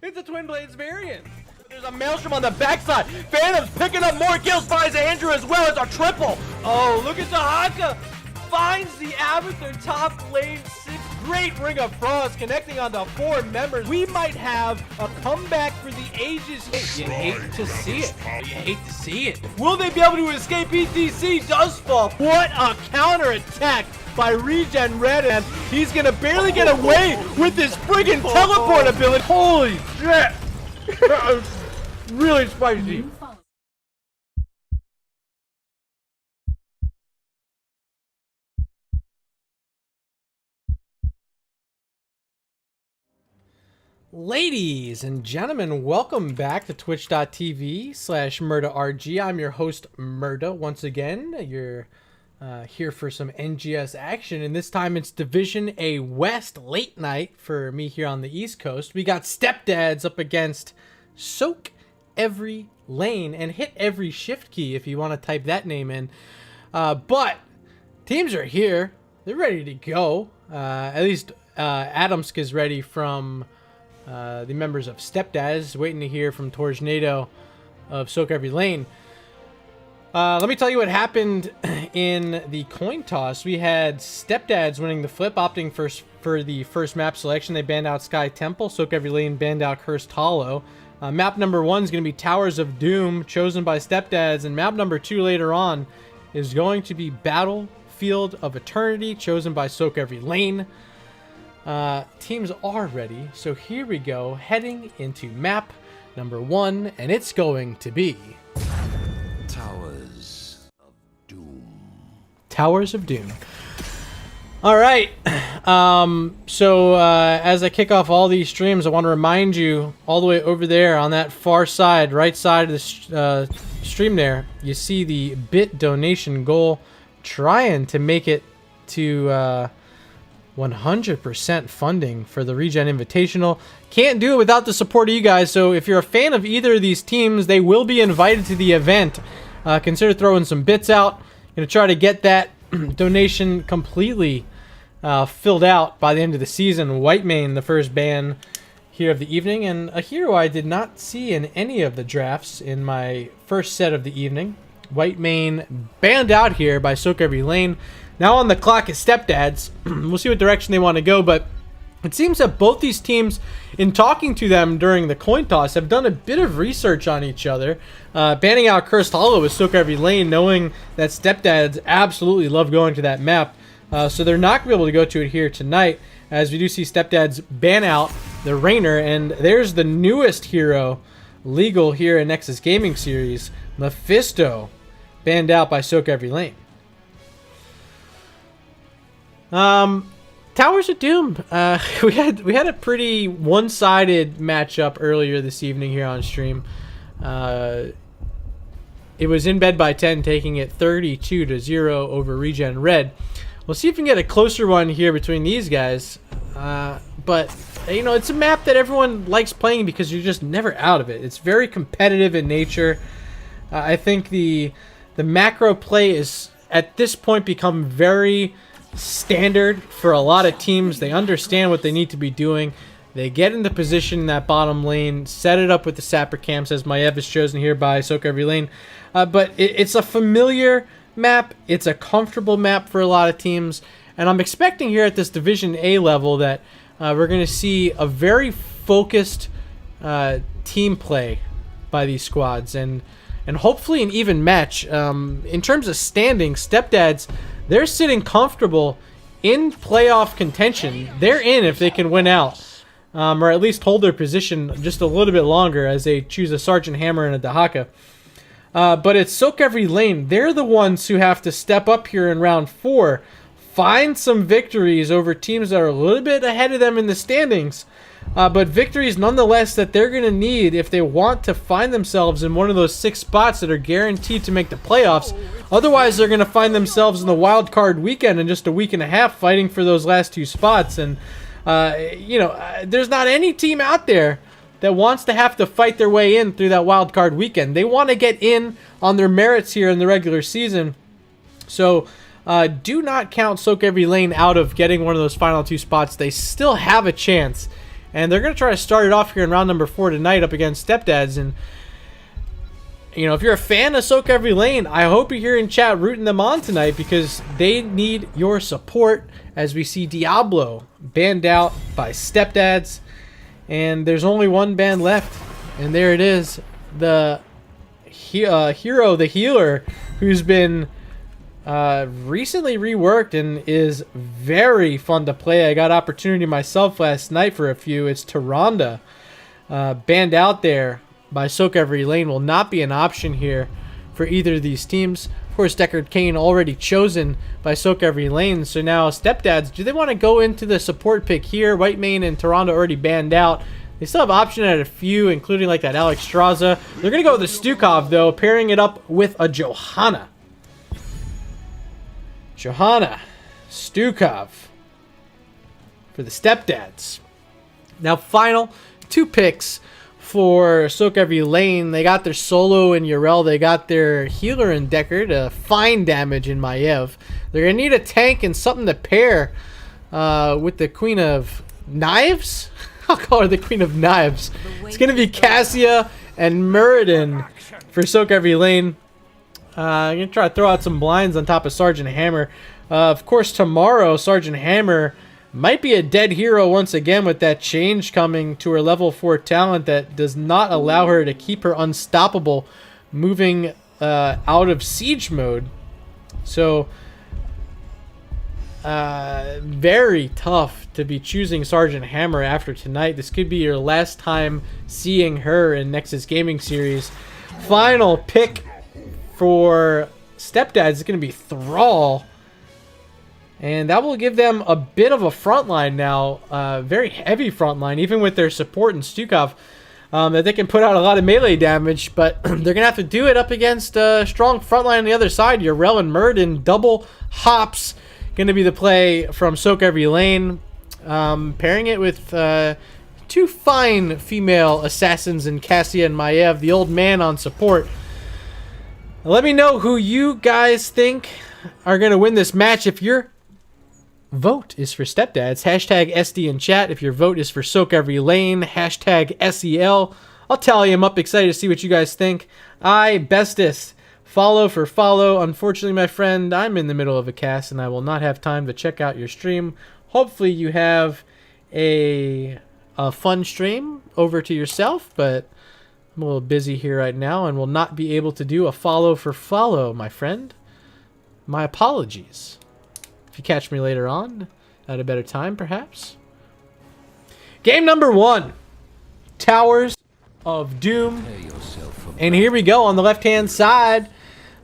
It's a Twin Blades variant. There's a Maelstrom on the backside. Phantom's picking up more kills, finds Andrew as well. It's a triple. Oh, look at sOaK. Finds the Abathur top lane 6. Great Ring of Frost connecting on the 4 members. We might have a comeback for the ages. You hate to see it. You hate to see it. Will they be able to escape? ETC does fall. What a counter attack by Regen Red, and he's gonna barely get away with his friggin' teleport ability. Holy shit! That was really spicy. Ladies and gentlemen, welcome back to twitch.tv/MurdaRG. I'm your host, Murda, once again. You're here for some NGS action, and this time it's Division A West late night for me here on the East Coast. We got StepDads up against sOaK every lane, and hit every shift key if you want to type that name in. But teams are here. They're ready to go. At least Adamsk is ready from the members of StepDads, waiting to hear from Tornado of sOaK every lane. Let me tell you what happened in the coin toss. We had StepDads winning the flip, opting for the first map selection. They banned out Sky Temple. sOaK every lane banned out Cursed Hollow. Map number 1 is going to be Towers of Doom, chosen by StepDads, and map number 2 later on is going to be Battlefield of Eternity, chosen by sOaK every lane. Teams are ready, so here we go, heading into map number 1, and it's going to be Towers of Doom. Towers of Doom. All right. So as I kick off all these streams, I want to remind you, all the way over there on that far side, right side of the stream there, you see the bit donation goal, trying to make it to 100% funding for the Regen Invitational. Can't do it without the support of you guys, so if you're a fan of either of these teams, they will be invited to the event. Consider throwing some bits out. Gonna try to get that donation completely filled out by the end of the season. Whitemane, the first ban here of the evening, and a hero I did not see in any of the drafts in my first set of the evening. Whitemane banned out here by sOaK every lane. Now on the clock is StepDads. We'll see what direction they want to go, but it seems that both these teams, in talking to them during the coin toss, have done a bit of research on each other. Banning out Cursed Hollow with sOaK every lane, knowing that StepDads absolutely love going to that map. So they're not going to be able to go to it here tonight, as we do see StepDads ban out the Rainer, and there's the newest hero legal here in Nexus Gaming Series, Mephisto, banned out by sOaK every lane. Towers of Doom. We had a pretty one-sided matchup earlier this evening here on stream. It was in bed by 10, taking it 32-0 over Regen Red. We'll see if we can get a closer one here between these guys. But you know, it's a map that everyone likes playing because you're just never out of it. It's very competitive in nature. I think the macro play is at this point become very standard for a lot of teams. They understand what they need to be doing. They get into position in that bottom lane, set it up with the sapper camps, as Maiev is chosen here by sOaK every lane. But it's a familiar map. It's a comfortable map for a lot of teams. And I'm expecting here at this Division A level that we're going to see a very focused team play by these squads. And hopefully an even match. In terms of standing, StepDads, they're sitting comfortable in playoff contention. They're in if they can win out. Or at least hold their position just a little bit longer as they choose a Sergeant Hammer and a Dahaka. But it's sOaK every lane. They're the ones who have to step up here in round 4. Find some victories over teams that are a little bit ahead of them in the standings. But victories nonetheless that they're going to need if they want to find themselves in one of those 6 spots that are guaranteed to make the playoffs. Otherwise, they're going to find themselves in the wild card weekend in just a week and a half fighting for those last 2 spots. And, there's not any team out there that wants to have to fight their way in through that wild card weekend. They want to get in on their merits here in the regular season. So do not count sOaK every lane out of getting one of those final 2 spots. They still have a chance. And they're going to try to start it off here in round number 4 tonight up against StepDads. And, you know, if you're a fan of sOaK Every Lane, I hope you're here in chat rooting them on tonight because they need your support as we see Diablo banned out by StepDads. And there's only one band left. And there it is. The Hero, the healer, who's been recently reworked and is very fun to play. I got opportunity myself last night for a few. It's Tyrande. Banned out there by sOaK Every Lane will not be an option here for either of these teams. Of course, Deckard Cain already chosen by sOaK Every Lane. So now StepDads, do they want to go into the support pick here? Whitemane and Tyrande already banned out. They still have option at a few, including like that Alex Straza. They're going to go with the sTookov, though, pairing it up with a Johanna. Johanna, sTookov for the StepDads. Now, final 2 picks for sOaK Every Lane. They got their solo in Yrel. They got their healer in Deckard. Fine damage in Maiev. They're going to need a tank and something to pair with the Queen of Knives. I'll call her the Queen of Knives. It's going to be Cassia and Muradin for sOaK Every Lane. I'm going to try to throw out some blinds on top of Sergeant Hammer. Of course, tomorrow, Sergeant Hammer might be a dead hero once again with that change coming to her level 4 talent that does not allow her to keep her unstoppable moving out of siege mode. So, very tough to be choosing Sergeant Hammer after tonight. This could be your last time seeing her in Nexus Gaming Series. Final pick for StepDads is going to be Thrall. And that will give them a bit of a front line now. Very heavy front line, even with their support and sTookov. That they can put out a lot of melee damage. But they're going to have to do it up against a strong front line on the other side. Yrel and Muradin, double hops. Going to be the play from sOaK Every Lane. Pairing it with 2 fine female assassins in Cassia and Maiev. The old man on support. Let me know who you guys think are going to win this match. If your vote is for StepDads, hashtag SD in chat. If your vote is for sOaK Every Lane, hashtag SEL. I'll tally them up. Excited to see what you guys think. Bestest. Follow for follow. Unfortunately, my friend, I'm in the middle of a cast and I will not have time to check out your stream. Hopefully you have a fun stream over to yourself, but I'm a little busy here right now and will not be able to do a follow for follow, my friend. My apologies. If you catch me later on, at a better time, perhaps. Game number 1. Towers of Doom. And here we go on the left-hand side.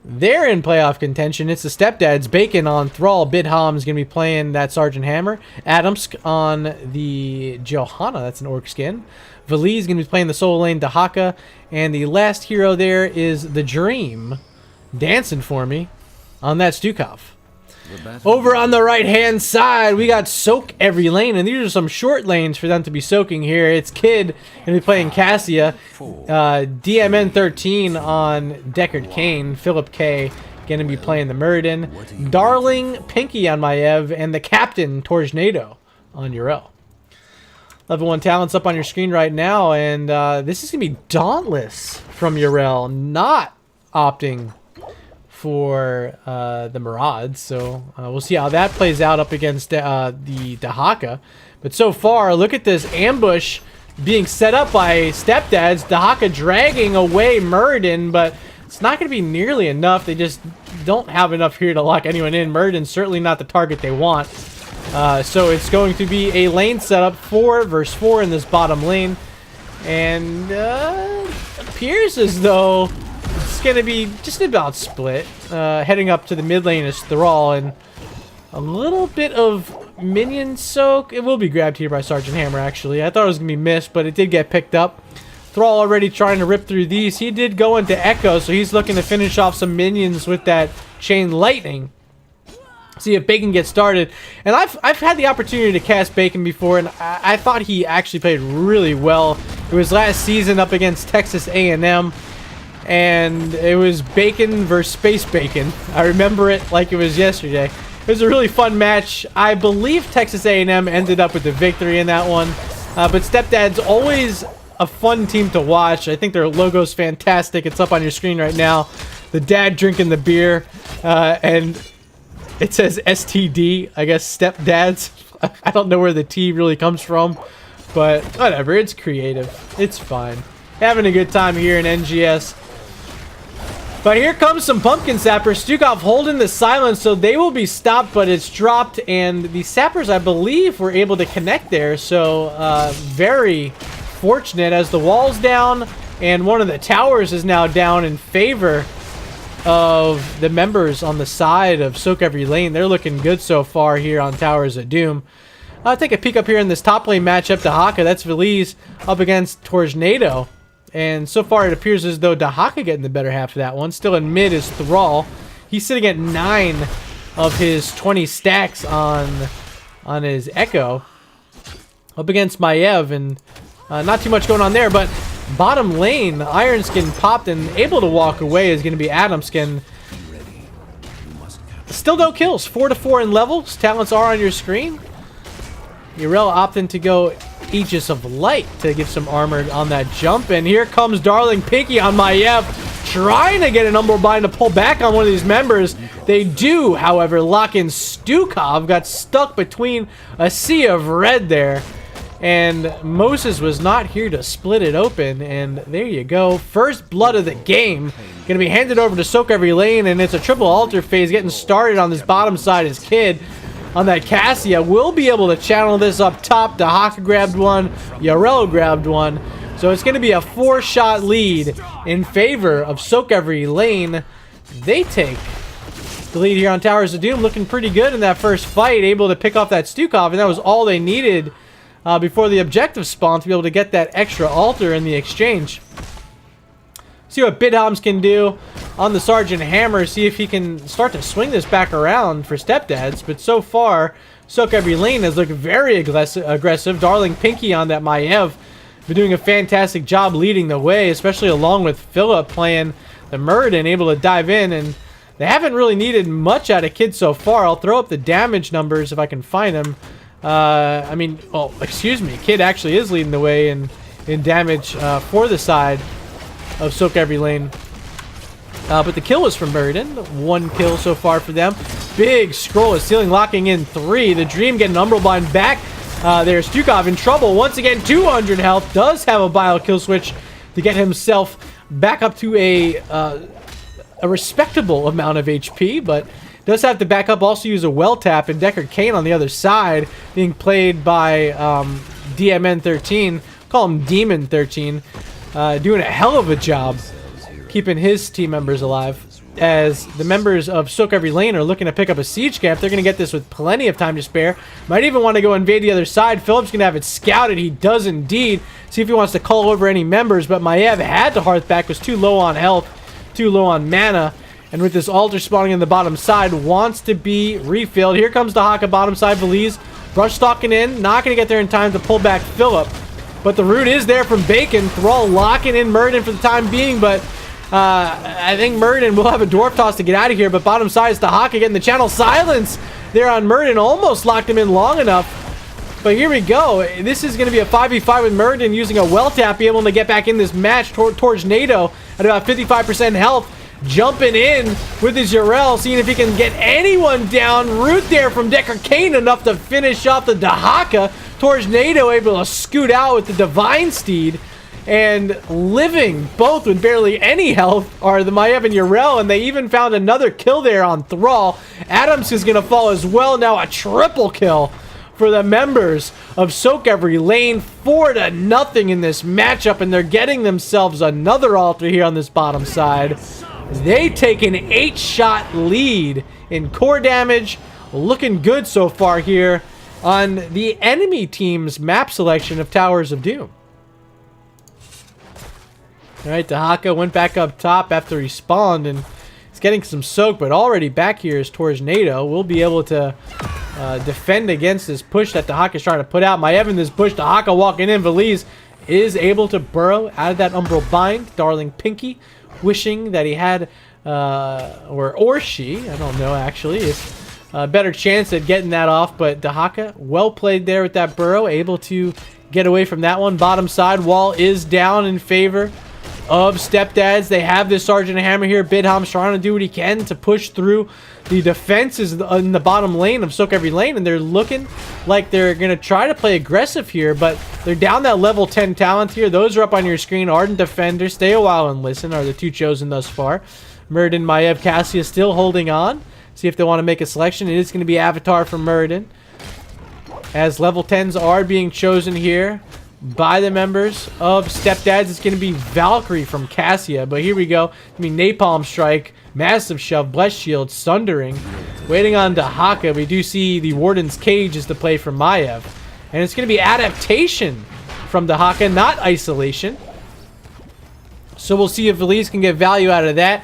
They're in playoff contention. It's the StepDads. Bacon on Thrall. Bidham's going to be playing that Sergeant Hammer. Adamsk on the Johanna. That's an orc skin. Vali's going to be playing the solo lane Dahaka. And the last hero there is the Dream. Dancing for me on that sTookov. Over on the right-hand side, we got sOaK Every Lane, and these are some short lanes for them to be soaking here. It's Kid going to be playing Cassia, DMN13 on Deckard Cain, Philip K going to be playing the Muradin, Darling Pinky on Maiev, and the Captain Tornado on Yrel. Level 1 talents up on your screen right now, and this is going to be Dauntless from Yrel, not opting for the Maraud, so we'll see how that plays out up against the Dahaka. But so far, look at this ambush being set up by StepDads. Dahaka dragging away Muradin, but it's not going to be nearly enough. They just don't have enough here to lock anyone in. Muradin's certainly not the target they want. So it's going to be a lane setup, 4 versus 4 in this bottom lane. And appears as though it's going to be just about split. Heading up to the mid lane is Thrall, and a little bit of minion soak. It will be grabbed here by Sergeant Hammer, actually. I thought it was going to be missed, but it did get picked up. Thrall already trying to rip through these. He did go into Echo, so he's looking to finish off some minions with that Chain Lightning. See if Bacon gets started. And I've had the opportunity to cast Bacon before, and I thought he actually played really well. It was last season up against Texas A&M, and it was Bacon versus Space Bacon. I remember it like it was yesterday. It was a really fun match. I believe Texas A&M ended up with the victory in that one. But StepDads always a fun team to watch. I think their logo's fantastic. It's up on your screen right now. The dad drinking the beer, and it says STD. I guess StepDads. I don't know where the T really comes from, but whatever. It's creative. It's fine. Having a good time here in NGS. But here comes some pumpkin sappers. sOaK holding the silence, so they will be stopped, but it's dropped, and the sappers, I believe, were able to connect there. So very fortunate as the wall's down, and one of the towers is now down in favor of the members on the side of sOaK LaNe. They're looking good so far here on Towers of Doom. I'll take a peek up here in this top lane matchup. Dahaka, that's Veliz up against Tornado. And so far it appears as though Dahaka getting the better half of that one. Still in mid is Thrall. He's sitting at 9 of his 20 stacks on his Echo. Up against Maiev, and not too much going on there, but bottom lane, Ironskin popped and able to walk away is going to be Adamskin. Still no kills. 4-4 in levels. Talents are on your screen. Yrel opting to go Aegis of Light to give some armor on that jump. And here comes Darling Pinky on Maiev, trying to get an Umbral Bind to pull back on one of these members. They do, however, lock in sOaK. Got stuck between a sea of red there. And Moses was not here to split it open. And there you go. First blood of the game. Going to be handed over to sOaK LaNe. And it's a triple altar phase getting started on this bottom side as Kid. On that Cassia, will be able to channel this up top. Dahaka grabbed one. Yrel grabbed one. So it's going to be a 4-shot lead in favor of sOaK LaNe. They take the lead here on Towers of Doom. Looking pretty good in that first fight. Able to pick off that sOaK. And that was all they needed before the objective spawn to be able to get that extra altar in the exchange. See what Bidhams can do on the Sergeant Hammer. See if he can start to swing this back around for StepDads. But so far, sOaK LaNe has looked very aggressive. Darling Pinky on that Maiev. Been doing a fantastic job leading the way, especially along with Philip playing the Muradin, able to dive in. And they haven't really needed much out of Kid so far. I'll throw up the damage numbers if I can find them. I mean, oh, excuse me. Kid actually is leading the way in damage for the side of sOaK LaNe. But the kill was from Muradin. 1 kill so far for them. Big scroll is ceiling, locking in 3. The Dream getting Umbral Bind back. There's sOaK in trouble. Once again, 200 health. Does have a bio kill switch to get himself back up to a respectable amount of HP, but does have to back up, also use a well tap, and Deckard Cain on the other side being played by DMN13. Call him Demon 13. Doing a hell of a job keeping his team members alive. As the members of sOaK LaNe are looking to pick up a siege camp, they're going to get this with plenty of time to spare. Might even want to go invade the other side. Philip's going to have it scouted. He does indeed. See if he wants to call over any members, but Maiev had to hearth back, was too low on health, too low on mana. And with this altar spawning in the bottom side, wants to be refilled. Here comes Dahaka bottom side. Veliz brush stalking in. Not going to get there in time to pull back Philip. But the root is there from Bacon. Thrall locking in Muradin for the time being. But I think Muradin will have a dwarf toss to get out of here. But bottom side is Dahaka getting the channel silence there on Muradin. Almost locked him in long enough. But here we go. This is going to be a 5v5 with Muradin using a well tap. Be able to get back in this match towards NATO at about 55% health. Jumping in with his Yrel, seeing if he can get anyone down. Root there from Deckard Cain, enough to finish off the Dahaka. Tornado able to scoot out with the Divine Steed. And living, both with barely any health, are the Maiev and Yrel. And they even found another kill there on Thrall. Adams is going to fall as well. Now a triple kill for the members of sOaK LaNe. 4-0 in this matchup. And they're getting themselves another altar here on this bottom side. They take an 8-shot lead in core damage. Looking good so far here on the enemy team's map selection of Towers of Doom. Alright, Dahaka went back up top after he spawned, and he's getting some sOaK, but already back here is Tornado. We'll be able to defend against this push that Dahaka is trying to put out. Maiev in this push, Dahaka walking in. Veliz is able to burrow out of that Umbral Bind. Darling Pinky wishing that he had, or she, I don't know actually, if a better chance at getting that off. But Dahaka, well played there with that burrow, able to get away from that one. Bottom side wall is down in favor of StepDads. They have this Sergeant Hammer here. Bidham's trying to do what he can to push through the defenses in the bottom lane of sOaK Lane, and they're looking like they're going to try to play aggressive here, but they're down that level 10 talent here. Those are up on your screen. Ardent Defender, Stay a While and Listen are the two chosen thus far. Muradin, Maiev, Cassia still holding on. See if they want to make a selection. It is going to be Avatar from Muradin, as level 10s are being chosen here by the members of StepDads. It's going to be Valkyrie from Cassia, but here we go. I mean, Napalm Strike, Massive Shove, Blessed Shield, Sundering. Waiting on Dahaka. We do see the Warden's Cage is the play from Maiev. And it's going to be Adaptation from Dahaka, not Isolation. So we'll see if Elise can get value out of that.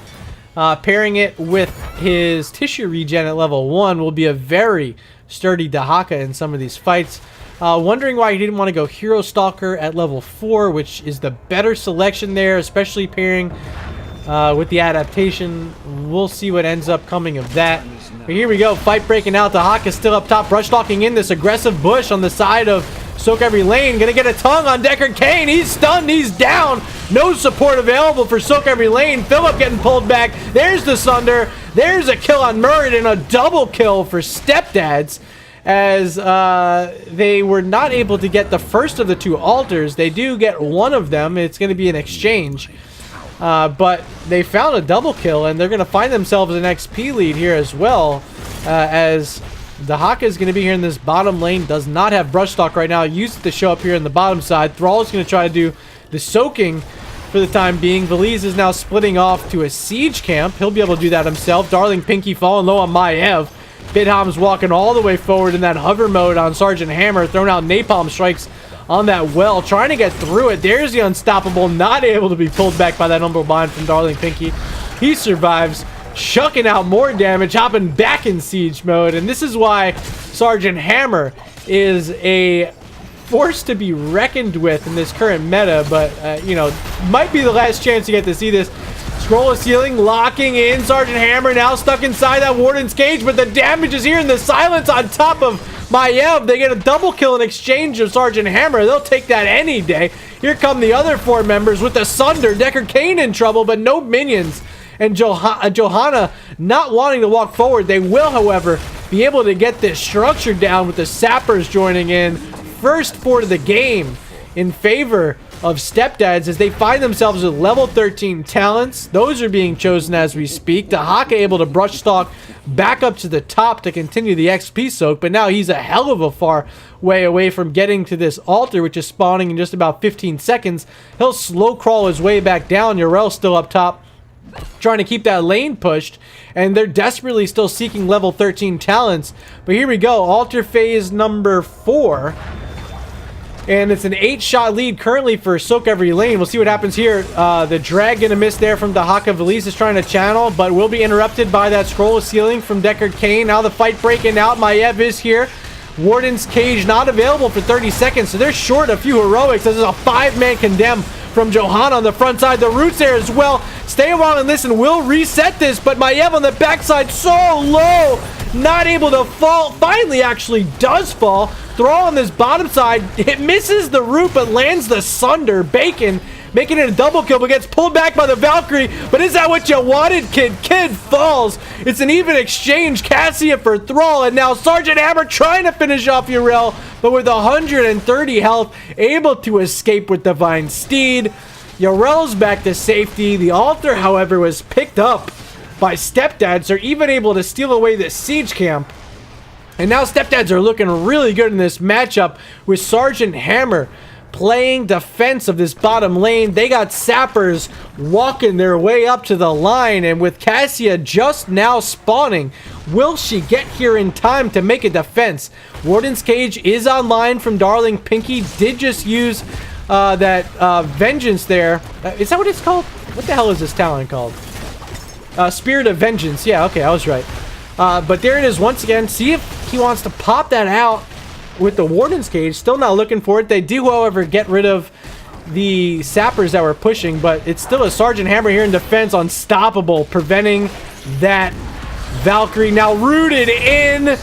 Pairing it with his Tissue Regen at level 1 will be a very sturdy Dahaka in some of these fights. Wondering why he didn't want to go Hero Stalker at level 4, which is the better selection there, especially pairing with the Adaptation. We'll see what ends up coming of that. But here we go. Fight breaking out. Dahaka still up top. Brush stalking in this aggressive bush on the side of sOaK Lane. Gonna get a tongue on Deckard Cain. He's stunned. He's down. No support available for sOaK Lane. Philip getting pulled back. There's the Sunder. There's a kill on Muradin. A double kill for StepDads, as they were not able to get the first of the two altars. They do get one of them. It's going to be an exchange. But they found a double kill, and they're going to find themselves an XP lead here as well, as Dahaka is going to be here in this bottom lane. Does not have Brush Stalk right now. Used it to show up here in the bottom side. Thrall is going to try to do the soaking for the time being. Veliz is now splitting off to a siege camp. He'll be able to do that himself. Darling Pinky falling low on Maiev. Bidham's walking all the way forward in that hover mode on Sergeant Hammer, throwing out Napalm Strikes on that well, trying to get through it. There's the Unstoppable, not able to be pulled back by that Umbral Bind from Darling Pinky. He survives, shucking out more damage, hopping back in siege mode, and this is why Sergeant Hammer is a force to be reckoned with in this current meta, but, you know, might be the last chance you get to see this. Scroll of Ceiling, locking in. Sergeant Hammer now stuck inside that Warden's Cage, but the damage is here in the silence on top of Maiev. They get a double kill in exchange of Sergeant Hammer. They'll take that any day. Here come the other four members with the Sunder. Deckard Cain in trouble, but no minions. And Johanna not wanting to walk forward. They will, however, be able to get this structure down with the Sappers joining in. First for the game in favor of StepDads, as they find themselves with level 13 talents. Those are being chosen as we speak. Dahaka able to brush stalk back up to the top to continue the XP soak, but now he's a hell of a far way away from getting to this altar, which is spawning in just about 15 seconds. He'll slow crawl his way back down. Yrel's still up top, trying to keep that lane pushed, and they're desperately still seeking level 13 talents. But here we go, altar phase number 4. And it's an 8-shot lead currently for sOaK Lane. We'll see what happens here. The drag gonna miss there from Dahaka. Veliz is trying to channel, but will be interrupted by that Scroll of Ceiling from Deckard Cain. Now the fight breaking out. Maiev is here. Warden's Cage not available for 30 seconds, so they're short a few heroics. This is a 5-man condemn from Johanna on the front side. The roots there as well. Stay a while and listen. Will reset this, but Maiev on the backside so low, not able to fall. Finally actually does fall. Thrall on this bottom side, it misses the root but lands the Sunder. Bacon making it a double kill, but gets pulled back by the Valkyrie. But is that what you wanted, kid? Kid falls. It's an even exchange. Cassia for Thrall, and now Sergeant Hammer trying to finish off Yrel, but with 130 health, able to escape with Divine Steed. Yrel's back to safety. The altar, however, was picked up by StepDads. They're even able to steal away this siege camp. And now StepDads are looking really good in this matchup with Sergeant Hammer playing defense of this bottom lane. They got Sappers walking their way up to the line, and with Cassia just now spawning, will she get here in time to make a defense? Warden's Cage is online from Darling Pinky. Did just use that Vengeance there. Is that what it's called? What the hell is this talent called? Spirit of Vengeance. Yeah, okay, I was right. But there it is once again. See if he wants to pop that out with the Warden's Cage. Still not looking for it. They do, however, get rid of the Sappers that were pushing, but it's still a Sergeant Hammer here in defense. Unstoppable, preventing that Valkyrie now rooted in.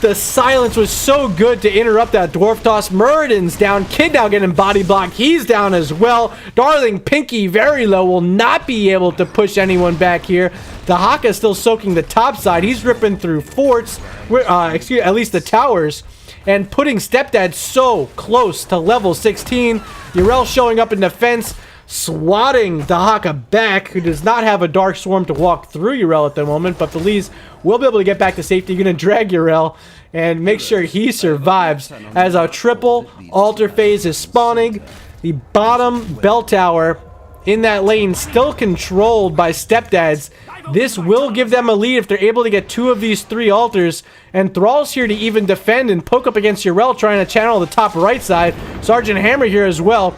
The silence was so good to interrupt that dwarf toss. Muradin's down. Kid now getting body block. He's down as well. Darling Pinky very low. Will not be able to push anyone back here. Dahaka still soaking the top side. He's ripping through forts. At least the towers. And putting StepDads so close to level 16. Yrel showing up in defense. Swatting Dahaka back, who does not have a Dark Swarm to walk through Yrel at the moment, but Belize will be able to get back to safety. You're going to drag Yrel and make sure he survives as a triple altar phase is spawning. The bottom bell tower in that lane still controlled by StepDads. This will give them a lead if they're able to get 2 of these 3 altars. And Thrall's here to even defend and poke up against Yrel, trying to channel the top right side. Sergeant Hammer here as well.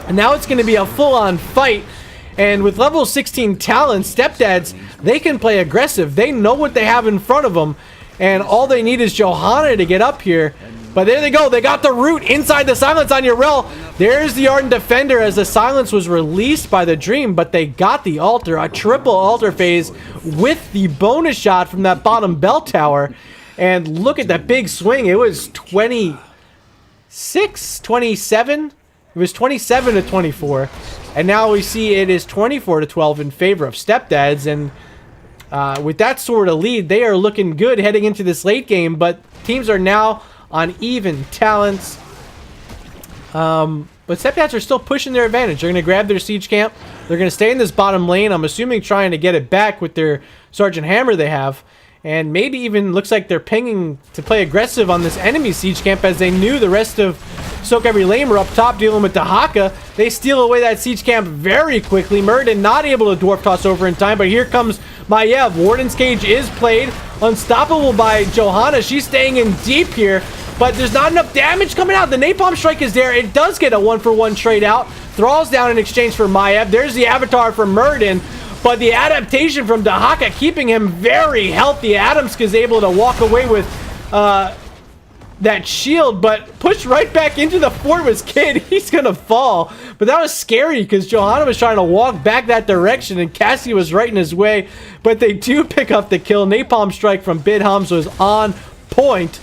And now it's going to be a full-on fight. And with level 16 talent, StepDads, they can play aggressive. They know what they have in front of them. And all they need is Johanna to get up here. But there they go. They got the root inside the silence on Yrel. There's the Ardent Defender as the silence was released by the Dream. But they got the altar. A triple altar phase with the bonus shot from that bottom bell tower. And look at that big swing. It was 26, 27. It was 27 to 24, and now we see it is 24 to 12 in favor of StepDads. And with that sort of lead, they are looking good heading into this late game. But teams are now on even talents. But StepDads are still pushing their advantage. They're going to grab their siege camp. They're going to stay in this bottom lane. I'm assuming trying to get it back with their Sergeant Hammer they have. And maybe even looks like they're pinging to play aggressive on this enemy siege camp, as they knew the rest of sOaK Every Lane were up top dealing with Dahaka. They steal away that siege camp very quickly. Muradin not able to dwarf toss over in time, but here comes Maiev. Warden's Cage is played. Unstoppable by Johanna. She's staying in deep here, but there's not enough damage coming out. The Napalm Strike is there. It does get a 1-for-1 trade out. Thrall's down in exchange for Maiev. There's the avatar for Muradin. But the adaptation from Dahaka keeping him very healthy. Adamsk is able to walk away with that shield, but pushed right back into the fort with Kid. He's gonna fall. But that was scary because Johanna was trying to walk back that direction and Cassie was right in his way. But they do pick up the kill. Napalm Strike from Bidhams was on point.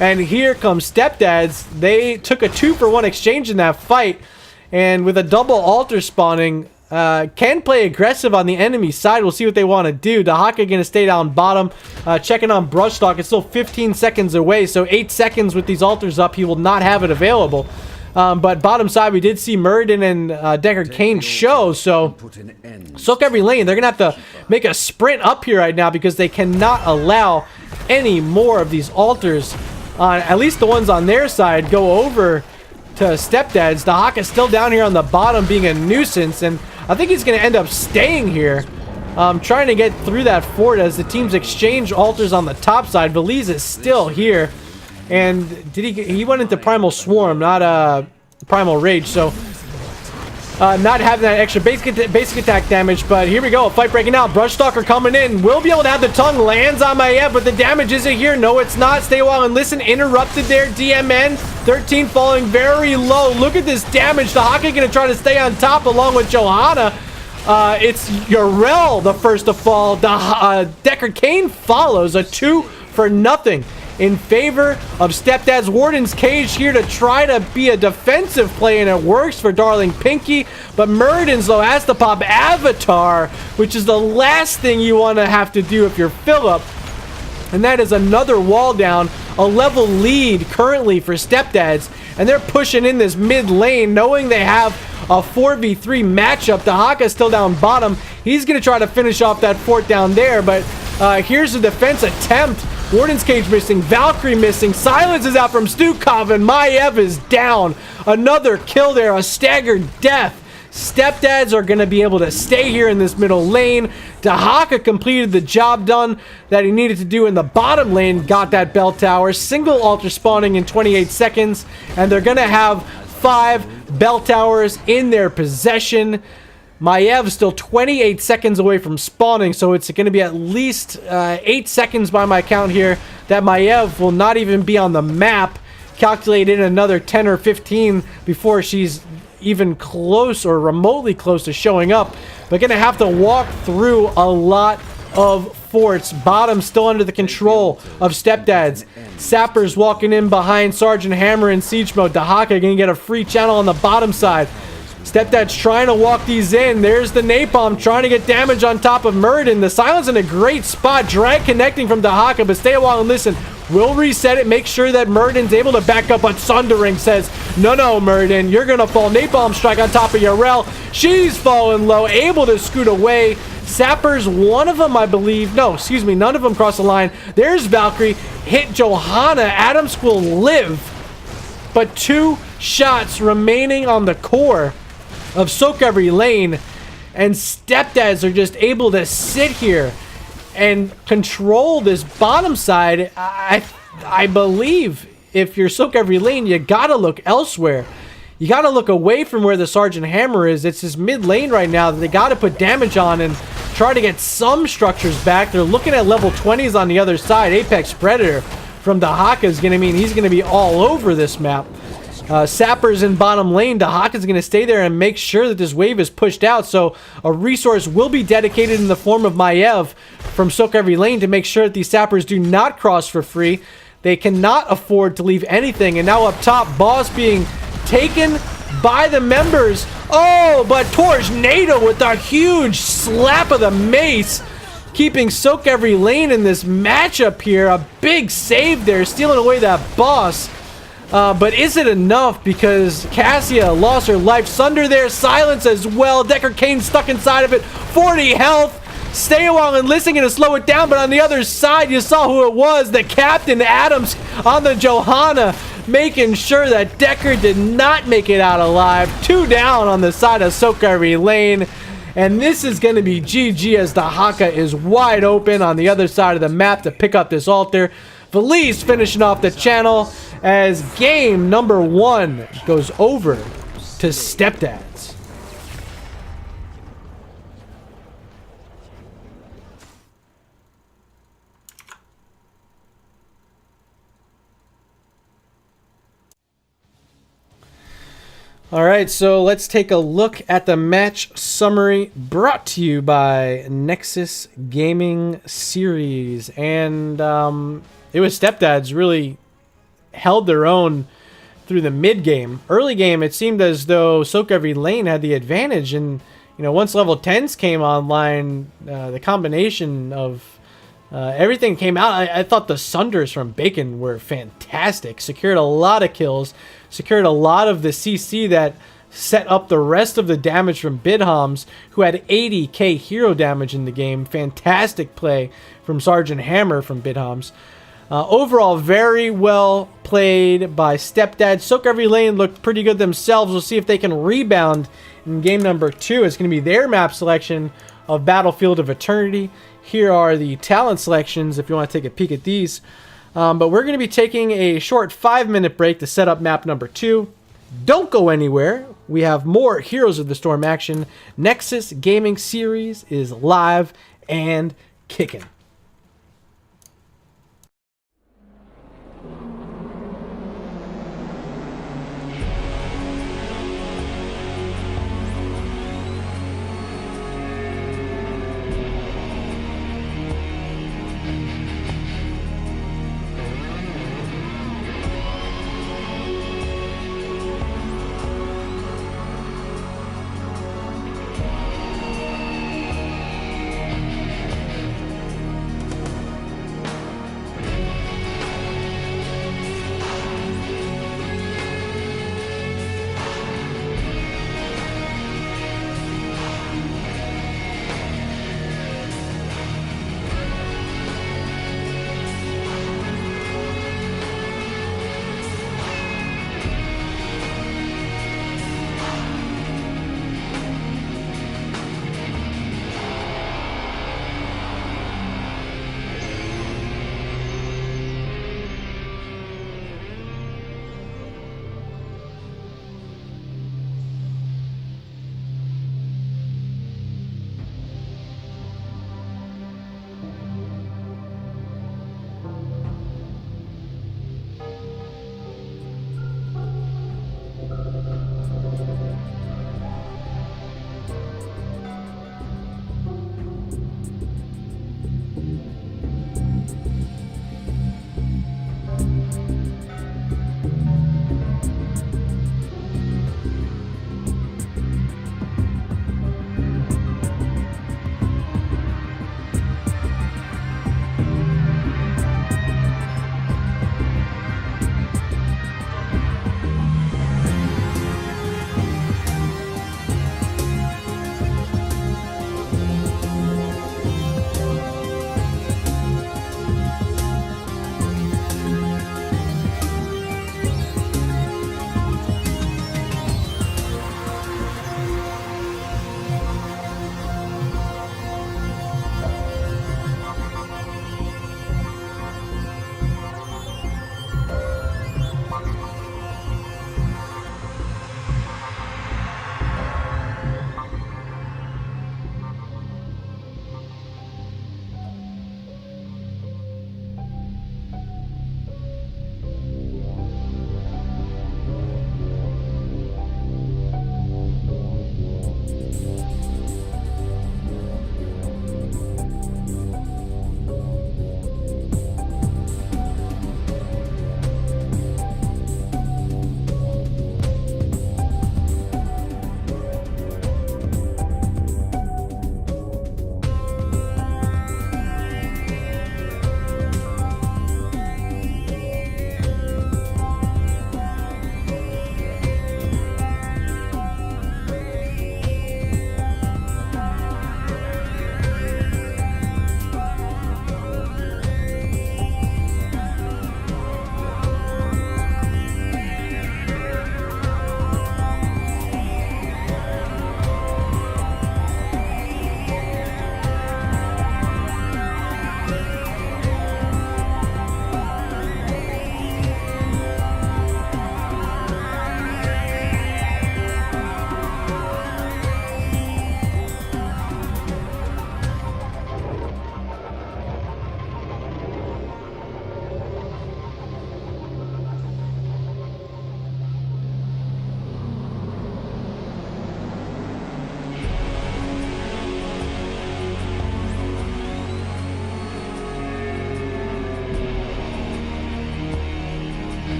And here comes StepDads. They took a 2-for-1 exchange in that fight. And with a double altar spawning, can play aggressive on the enemy side. We'll see what they want to do. Dahaka going to stay down bottom. Checking on Brushstock. It's still 15 seconds away. So 8 seconds with these altars up. He will not have it available. But bottom side, we did see Muradin and Deckard Cain show. So sOaK Every Lane, they're going to have to make a sprint up here right now because they cannot allow any more of these altars, at least the ones on their side, go over to StepDads. Dahaka's still down here on the bottom being a nuisance, and I think he's going to end up staying here, trying to get through that fort as the teams exchange altars on the top side. Belize is still here, and he went into Primal Swarm, not Primal Rage, so not having that extra basic attack damage. But here we go, a fight breaking out. Brushstalker coming in, will be able to have the tongue, lands on Maiev, but the damage isn't here. No, it's not. Stay a while and listen. Interrupted there. DMN 13 falling very low. Look at this damage. Dahaka gonna try to stay on top along with Johanna. It's Yrel the first to fall. Deckard Cain follows, a 2-for-0 in favor of StepDads. Warden's Cage here to try to be a defensive play, and it works for Darling Pinky. But Muradin's though has to pop Avatar, which is the last thing you want to have to do if you're Philip. And that is another wall down, a level lead currently for StepDads. And they're pushing in this mid lane, knowing they have a 4v3 matchup. Dahaka's still down bottom. He's going to try to finish off that fort down there, but here's the defense attempt. Warden's Cage missing, Valkyrie missing, Silence is out from Stukov, and Maiev is down. Another kill there, a staggered death. StepDads are going to be able to stay here in this middle lane. Dahaka completed the job done that he needed to do in the bottom lane, got that bell tower. Single altar spawning in 28 seconds, and they're going to have 5 bell towers in their possession. Maiev still 28 seconds away from spawning, so it's going to be at least 8 seconds by my count here that Maiev will not even be on the map. Calculate in another 10 or 15 before she's even close or remotely close to showing up. But going to have to walk through a lot of forts. Bottom still under the control of StepDads. Sappers walking in behind Sergeant Hammer in siege mode. dahaka gonna get a free channel on the bottom side. StepDads trying to walk these in. There's the napalm trying to get damage on top of Murden. The silence in a great spot. Drag connecting from dahaka, but stay a while and listen. We'll reset it, make sure that Murden's able to back up, but Sundering says, no, Murden, you're gonna fall. Napalm strike on top of Yarel. She's falling low, able to scoot away. Sappers, one of them, I believe. No, excuse me, none of them cross the line. There's Valkyrie. Hit Johanna. Adams will live. But 2 shots remaining on the core of sOaK LaNe. And StepDads are just able to sit here and control this bottom side. I believe if you're sOaK LaNe, you gotta look elsewhere. You gotta look away from where the Sergeant Hammer is. It's his mid lane right now that they gotta put damage on and try to get some structures back. They're looking at level 20s on the other side. Apex Predator from dahaka is gonna mean he's gonna be all over this map. Sappers in bottom lane. dahaka is going to stay there and make sure that this wave is pushed out. So a resource will be dedicated in the form of Maiev from sOaK LaNe to make sure that these Sappers do not cross for free. They cannot afford to leave anything. And now up top, Boss being taken by the members. Oh, but Tornado with a huge slap of the mace, keeping sOaK LaNe in this matchup here. A big save there, stealing away that Boss. But is it enough? Because Cassia lost her life. Sunder there, silence as well. Decker Kane stuck inside of it. 40 health. Stay a while and listen to slow it down. But on the other side, you saw who it was. The Captain Adams on the Johanna, making sure that Decker did not make it out alive. 2 down on the side of sOaK LaNe. And this is going to be GG as dahaka is wide open on the other side of the map to pick up this altar. Felice finishing off the channel as game number 1 goes over to StepDads. All right, so let's take a look at the match summary brought to you by Nexus Gaming Series. And it was StepDads really held their own through the mid game. Early game, it seemed as though sOaK LaNe had the advantage, and once level 10s came online, the combination of everything came out. I thought the Sunders from Bacon were fantastic. Secured a lot of kills, secured a lot of the CC that set up the rest of the damage from Bidhams, who had 80k hero damage in the game. Fantastic play from Sergeant Hammer from Bidhams. Overall, very well played by StepDads. sOaK LaNe looked pretty good themselves. We'll see if they can rebound in game number 2. It's going to be their map selection of Battlefield of Eternity. Here are the talent selections if you want to take a peek at these. But we're going to be taking a short 5-minute break to set up map number 2. Don't go anywhere. We have more Heroes of the Storm action. Nexus Gaming Series is live and kicking.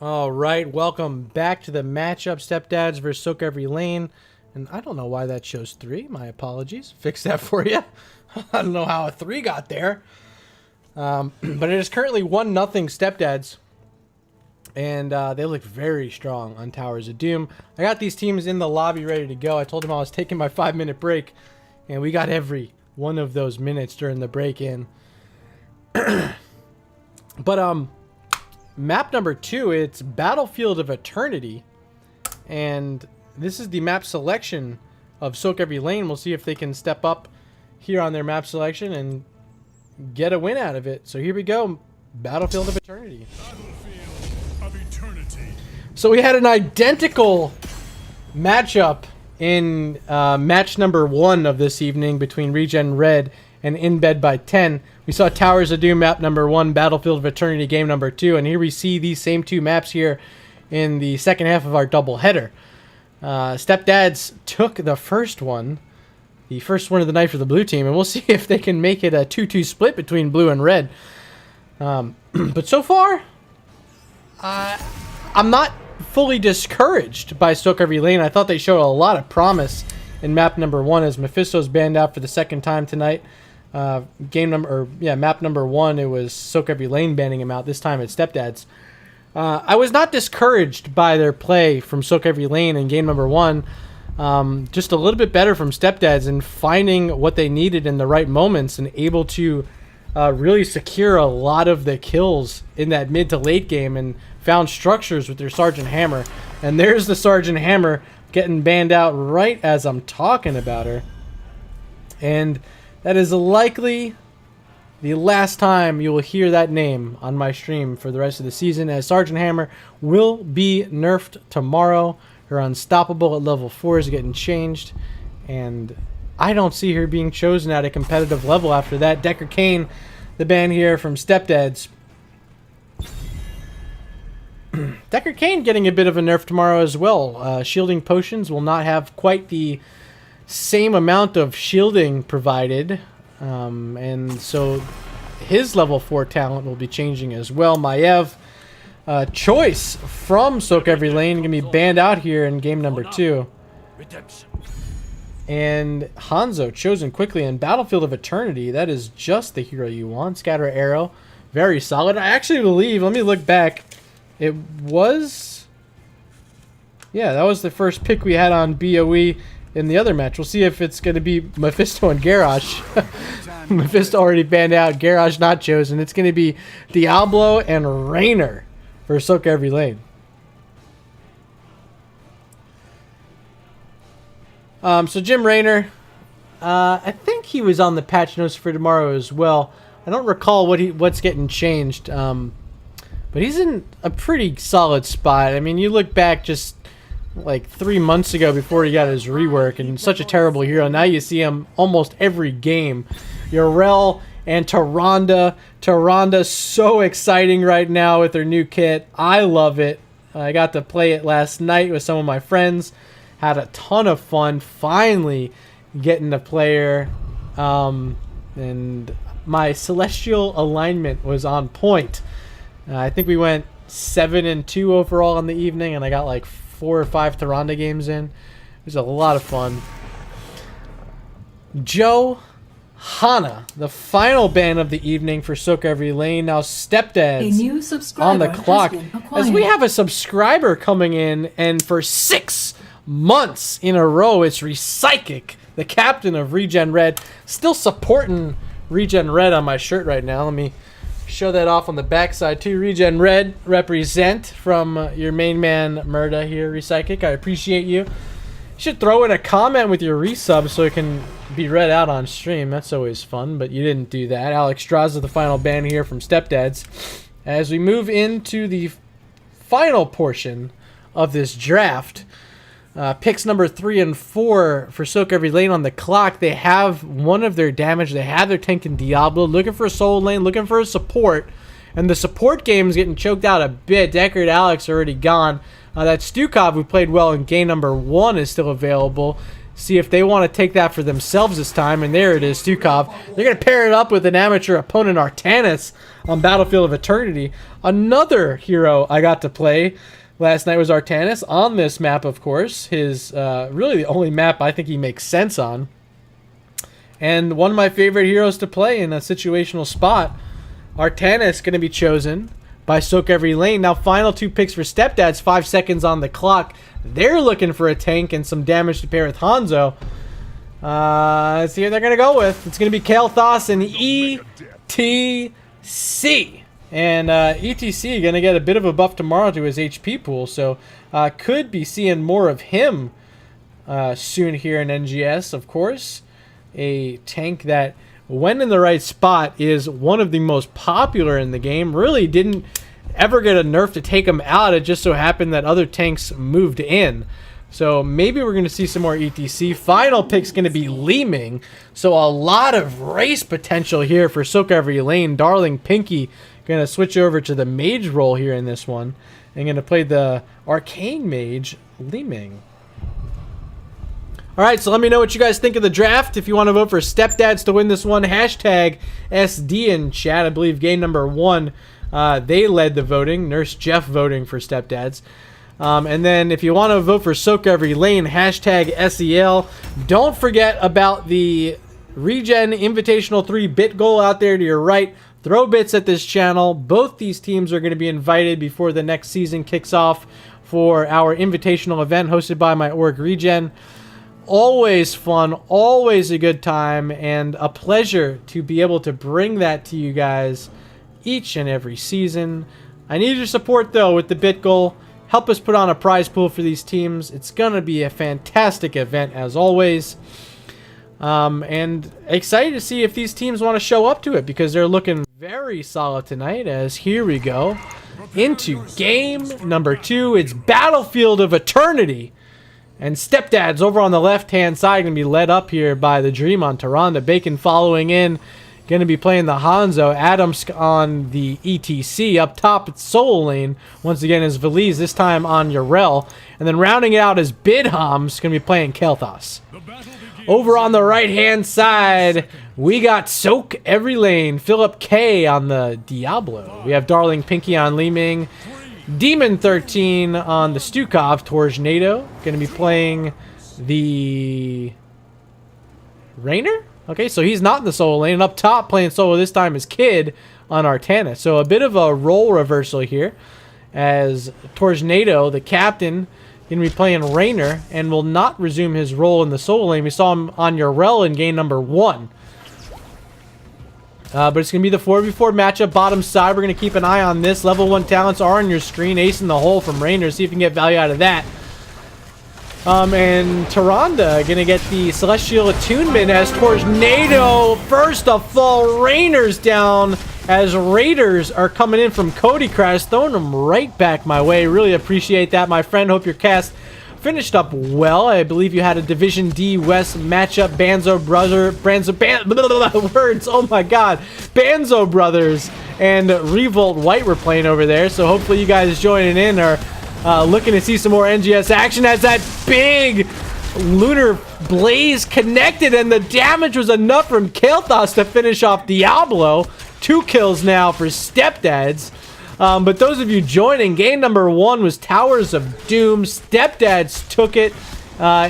All right, welcome back to the matchup, StepDads versus sOaK LaNe. And I don't know why that shows 3. My apologies. Fix that for you. I don't know how a 3 got there. But it is currently 1-0 StepDads. And they look very strong on Towers of Doom. I got these teams in the lobby ready to go. I told them I was taking my 5-minute break. And we got every one of those minutes during the break-in. But, map number 2, it's Battlefield of Eternity. And this is the map selection of sOaK LaNe. We'll see if they can step up here on their map selection and get a win out of it. So here we go. Battlefield of Eternity. So we had an identical matchup in match number 1 of this evening between Regen Red and In Bed by 10. We saw Towers of Doom map number 1, Battlefield of Eternity game number 2, and here we see these same 2 maps here in the second half of our doubleheader. StepDads took the first one of the night for the blue team, and we'll see if they can make it a 2-2 split between blue and red. But so far, I'm not fully discouraged by sOaK LaNe. I thought they showed a lot of promise in map number 1 as Mephisto's banned out for the second time tonight. Map number 1, it was sOaK LaNe banning him out. This time it's StepDads. I was not discouraged by their play from sOaK LaNe in game number 1. Just a little bit better from StepDads in finding what they needed in the right moments and able to really secure a lot of the kills in that mid to late game and found structures with their Sergeant Hammer. And there's the Sergeant Hammer getting banned out right as I'm talking about her. And that is likely the last time you will hear that name on my stream for the rest of the season, as Sergeant Hammer will be nerfed tomorrow. Her Unstoppable at level 4 is getting changed, and I don't see her being chosen at a competitive level after that. Decker Kane, the ban here from StepDads. Decker Kane getting a bit of a nerf tomorrow as well. Shielding potions will not have quite the same amount of shielding provided, and so his level 4 talent will be changing as well. Maiev, choice from sOaK LaNe, going to be banned out here in game number 2. And Hanzo chosen quickly in Battlefield of Eternity. That is just the hero you want. Scatter Arrow, very solid. I actually believe, let me look back, it was, yeah, that was the first pick we had on BOE in the other match. We'll see if it's going to be Mephisto and Garrosh. Mephisto already banned out. Garrosh not chosen. It's going to be Diablo and Rainer for sOaK LaNe. So Jim Raynor, I think he was on the patch notes for tomorrow as well. I don't recall what's getting changed, but he's in a pretty solid spot. I mean, you look back just like 3 months ago before he got his rework, and such a terrible hero. Now you see him almost every game. Yorel and Tyrande. Tyrande's so exciting right now with her new kit. I love it. I got to play it last night with some of my friends. Had a ton of fun finally getting to play her. And my celestial alignment was on point. I think we went 7-2 overall in the evening, and I got like 4 or 5 Tyrande games in. It was a lot of fun. Joe Hanna, the final ban of the evening for sOaK LaNe. Now StepDads on the clock, as we have a subscriber coming in, and for 6 months in a row, it's Recyclic, the captain of Regen Red. Still supporting Regen Red on my shirt right now. Let me show that off on the backside too. Regen Red represent from your main man Murda here, Recyclic. I appreciate you. You should throw in a comment with your resub so it can be read out on stream. That's always fun, but you didn't do that. Alex Straza, the final ban here from StepDads. As we move into the final portion of this draft, picks number 3 and 4 for sOaK LaNe on the clock. They have one of their damage. They have their tank in Diablo. Looking for a soul lane, looking for a support. And the support game is getting choked out a bit. Deckard Alex already gone. That Stukov, who played well in game number 1, is still available. See if they want to take that for themselves this time. And there it is, sOaK. They're going to pair it up with an amateur opponent, Artanis, on Battlefield of Eternity. Another hero I got to play last night was Artanis on this map, of course. His really the only map I think he makes sense on. And one of my favorite heroes to play in a situational spot. Artanis going to be chosen by sOaK LaNe. Now, final 2 picks for StepDads, 5 seconds on the clock. They're looking for a tank and some damage to pair with Hanzo. Let's see what they're going to go with. It's going to be Kael'thas and ETC. And ETC going to get a bit of a buff tomorrow to his HP pool. So could be seeing more of him soon here in NGS, of course. A tank that, when in the right spot, is one of the most popular in the game. Really didn't ever get a nerf to take him out. It just so happened that other tanks moved in. So maybe we're going to see some more ETC. Final pick's going to be LaNe. So a lot of race potential here for sOaK LaNe. Darling Pinky going to switch over to the mage role here in this one. And going to play the arcane mage, LaNe. Alright, so let me know what you guys think of the draft. If you want to vote for StepDads to win this one, hashtag SD in chat. I believe game number 1, they led the voting. Nurse Jeff voting for StepDads. And then if you want to vote for sOaK LaNe, hashtag SEL. Don't forget about the Regen Invitational 3 bit goal out there to your right. Throw bits at this channel. Both these teams are going to be invited before the next season kicks off for our invitational event hosted by my org Regen. Always fun, always a good time, and a pleasure to be able to bring that to you guys each and every season. I need your support, though, with the bit goal. Help us put on a prize pool for these teams. It's going to be a fantastic event, as always. And excited to see if these teams want to show up to it, because they're looking very solid tonight, as here we go into game number 2. It's Battlefield of Eternity. And StepDads over on the left-hand side going to be led up here by the Dream on Tyrande. Bacon following in. Going to be playing the Hanzo. Adams on the ETC. Up top, it's soloLaNe. Once again, is Veliz, this time on Yrel. And then rounding it out is Bidham's going to be playing Kael'thas. Over on the right-hand side, we got sOaK LaNe. Philip K on the Diablo. We have Darling Pinky on LaNe. Demon 13 on the sOaK. Tornado going to be playing the Rainer. Okay, so he's not in the solo lane. And up top, playing solo this time is Kid on Artanis. So a bit of a role reversal here, as Tornado, the captain, going to be playing Rainer and will not resume his role in the solo lane. We saw him on Yrel in game number 1. But it's going to be the 4v4 matchup. Bottom side, we're going to keep an eye on this. Level 1 talents are on your screen. Ace in the hole from Rainer. See if you can get value out of that. And Tyrande going to get the Celestial Attunement as Tornado first to fall. Rainer's down as Raiders are coming in from Cody Crash, throwing them right back my way. Really appreciate that, my friend. Hope your cast finished up well. I believe you had a Division D West matchup. Words, oh my god. Banzo Brothers and Revolt White were playing over there. So hopefully you guys joining in are looking to see some more NGS action, as that big lunar blaze connected, and the damage was enough from Kael'thas to finish off Diablo. 2 kills now for StepDads. But those of you joining, game number 1 was Towers of Doom. StepDads took it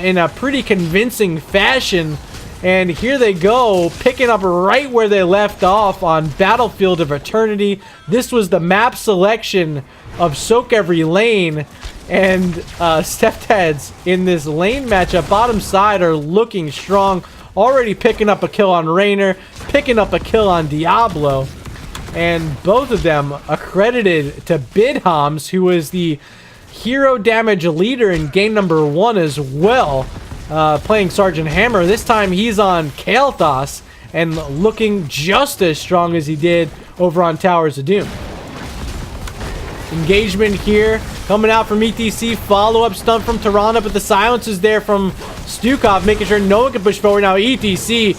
in a pretty convincing fashion. And here they go, picking up right where they left off on Battlefield of Eternity. This was the map selection of sOaK LaNe. And StepDads in this lane matchup, bottom side, are looking strong. Already picking up a kill on Rainer, picking up a kill on Diablo. And both of them accredited to Bidham's, who was the hero damage leader in game number 1 as well, playing Sergeant Hammer. This time he's on Kael'thas and looking just as strong as he did over on Towers of Doom. Engagement here coming out from ETC. Follow-up stunt from Tyrande, but the silence is there from sOaK, making sure no one can push forward. Now ETC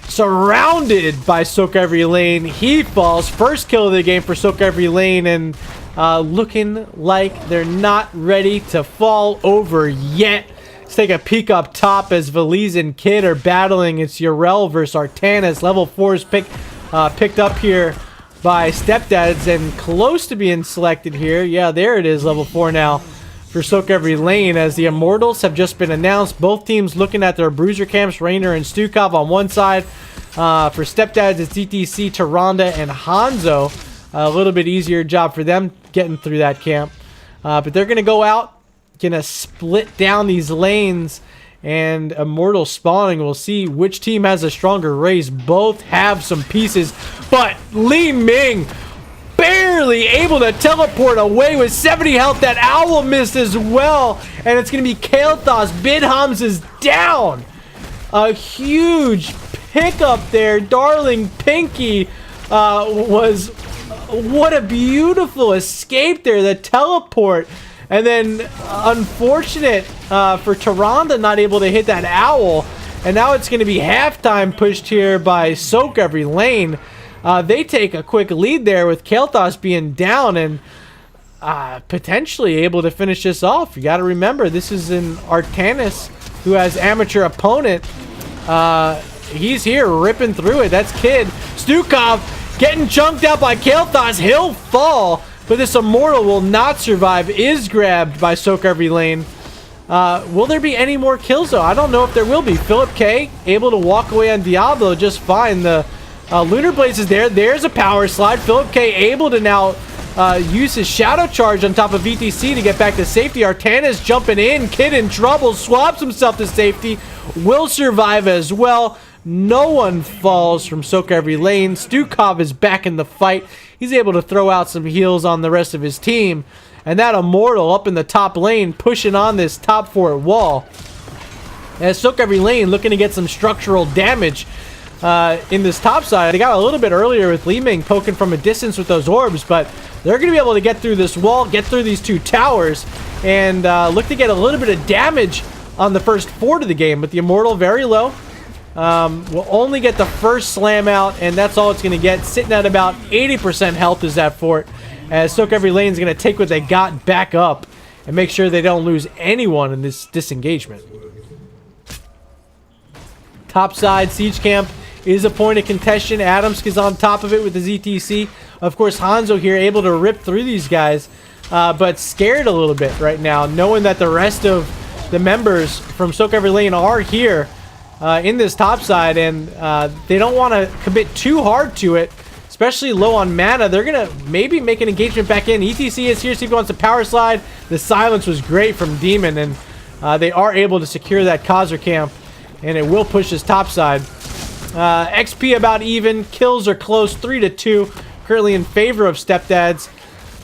surrounded by sOaK LaNe. He falls. First kill of the game for sOaK LaNe, and looking like they're not ready to fall over yet, Let's take a peek up top as Veliz and Kid are battling. It's Urel versus Artanis. Level 4 is picked up here by StepDads and close to being selected here. Yeah, there it is, level 4 now for sOaK LaNe, as the Immortals have just been announced. Both teams looking at their bruiser camps, Rainer and sToCov on one side. For StepDads, it's DTC, Tyrande, and Hanzo. A little bit easier job for them getting through that camp. But they're going to go out, going to split down these lanes, and Immortal spawning. We'll see which team has a stronger race. Both have some pieces, but Li Ming barely able to teleport away with 70 health. That owl missed as well, and it's going to be Kael'thas. Bidhams is down. A huge pickup there. Darling Pinky what a beautiful escape there. The teleport. And then, unfortunate for Tyrande, not able to hit that owl. And now it's going to be halftime pushed here by sOaK LaNe. They take a quick lead there with Kael'thas being down and potentially able to finish this off. You got to remember, this is an Artanis who has amateur opponent. He's here ripping through it. That's Kid. sToCov getting chunked out by Kael'thas. He'll fall. But this Immortal will not survive. Is grabbed by sOaK LaNe. Will there be any more kills, though? I don't know if there will be. Philip K able to walk away on Diablo just fine. The Lunar Blaze is there. There's a power slide. Philip K able to now use his Shadow Charge on top of VTC to get back to safety. Artanis jumping in. Kid in trouble. Swaps himself to safety. Will survive as well. No one falls from sOaK LaNe. sToCov is back in the fight. He's able to throw out some heals on the rest of his team. And that Immortal up in the top lane pushing on this top fort wall. As sOaK LaNe looking to get some structural damage in this top side. They got a little bit earlier with Li Ming poking from a distance with those orbs, but they're going to be able to get through this wall, get through these two towers, and look to get a little bit of damage on the first fort of the game. But the Immortal very low. Will only get the first slam out, and that's all it's going to get. Sitting at about 80% health is that fort, as sOaK LaNe is going to take what they got back up and make sure they don't lose anyone in this disengagement. Top side, Siege Camp is a point of contention. Adamsk is on top of it with the ZTC. Of course, Hanzo here able to rip through these guys, but scared a little bit right now, knowing that the rest of the members from sOaK LaNe are here in this top side, and they don't want to commit too hard to it, especially low on mana. They're going to maybe make an engagement back in. ETC is here, see if he wants a power slide. The silence was great from Demon, and they are able to secure that Khazar camp, and it will push this top side. XP about even. Kills are close, 3-2, currently in favor of StepDads.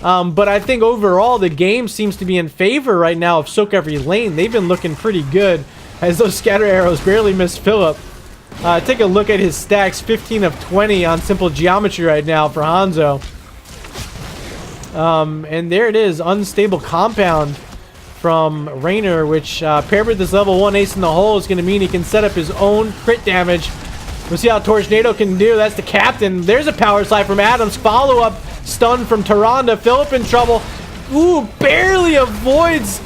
But I think overall the game seems to be in favor right now of sOaK LaNe. They've been looking pretty good, as those scatter arrows barely miss Philip. Take a look at his stacks. 15 of 20 on simple geometry right now for Hanzo. And there it is. Unstable compound from Rainer, which paired with this level 1 ace in the hole is going to mean he can set up his own crit damage. We'll see how Tornado can do. That's the captain. There's a power slide from Adams. Follow-up stun from Tyrande. Philip in trouble. Ooh, barely avoids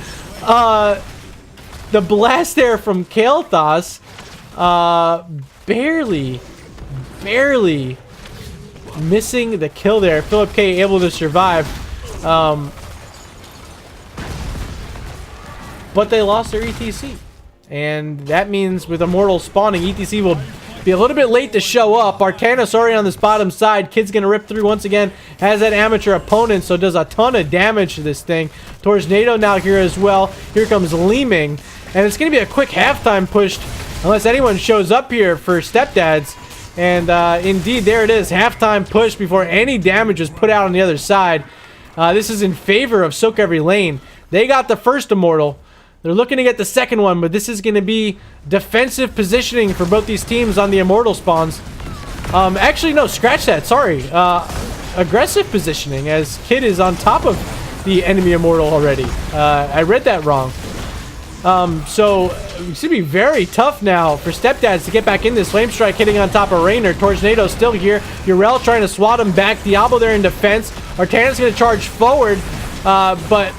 the blast there from Kael'thas. Barely missing the kill there. Philip K able to survive. But they lost their ETC. And that means with Immortal spawning, ETC will be a little bit late to show up. Artanis already on this bottom side. Kid's going to rip through once again. Has that amateur opponent, so does a ton of damage to this thing. Tornado now here as well. Here comes Li Ming. And it's going to be a quick halftime push unless anyone shows up here for StepDads. And indeed, there it is. Halftime push before any damage is put out on the other side. This is in favor of sOaK LaNe. They got the first Immortal. They're looking to get the second one, but this is going to be defensive positioning for both these teams on the Immortal spawns. Actually, no, scratch that. Sorry. Aggressive positioning, as Kid is on top of the enemy Immortal already. I read that wrong. So it's gonna be very tough now for StepDads to get back in this. Flame Strike hitting on top of Rainer. Tornado still here. Urel trying to swat him back. Diablo there in defense. Artanis gonna charge forward, but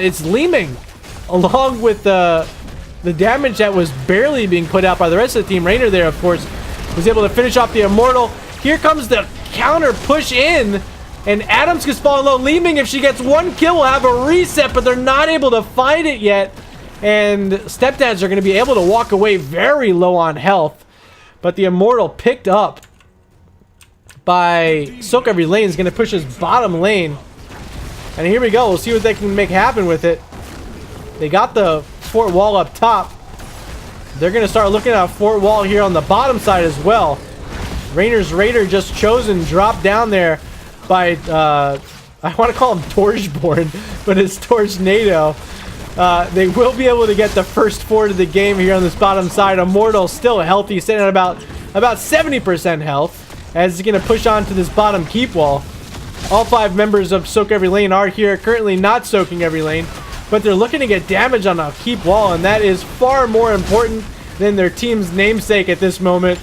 it's Li Ming along with the damage that was barely being put out by the rest of the team. Rainer there, of course, was able to finish off the Immortal. Here comes the counter push in, and Adams gets falling low. LaNe, if she gets one kill, will have a reset, but they're not able to find it yet. And StepDads are going to be able to walk away very low on health. But the Immortal picked up by sOaK every lane is going to push his bottom lane. And here we go. We'll see what they can make happen with it. They got the fort wall up top. They're going to start looking at a fort wall here on the bottom side as well. Rainer's Raider just chosen, dropped down there by, I want to call him Torchborn, but it's Torchnado. They will be able to get the first fort of the game here on this bottom side. Immortal still healthy, sitting at about 70% health, as he's going to push on to this bottom keep wall. All 5 members of sOaK every lane are here, currently not soaking every lane, but they're looking to get damage on a keep wall, and that is far more important than their team's namesake at this moment.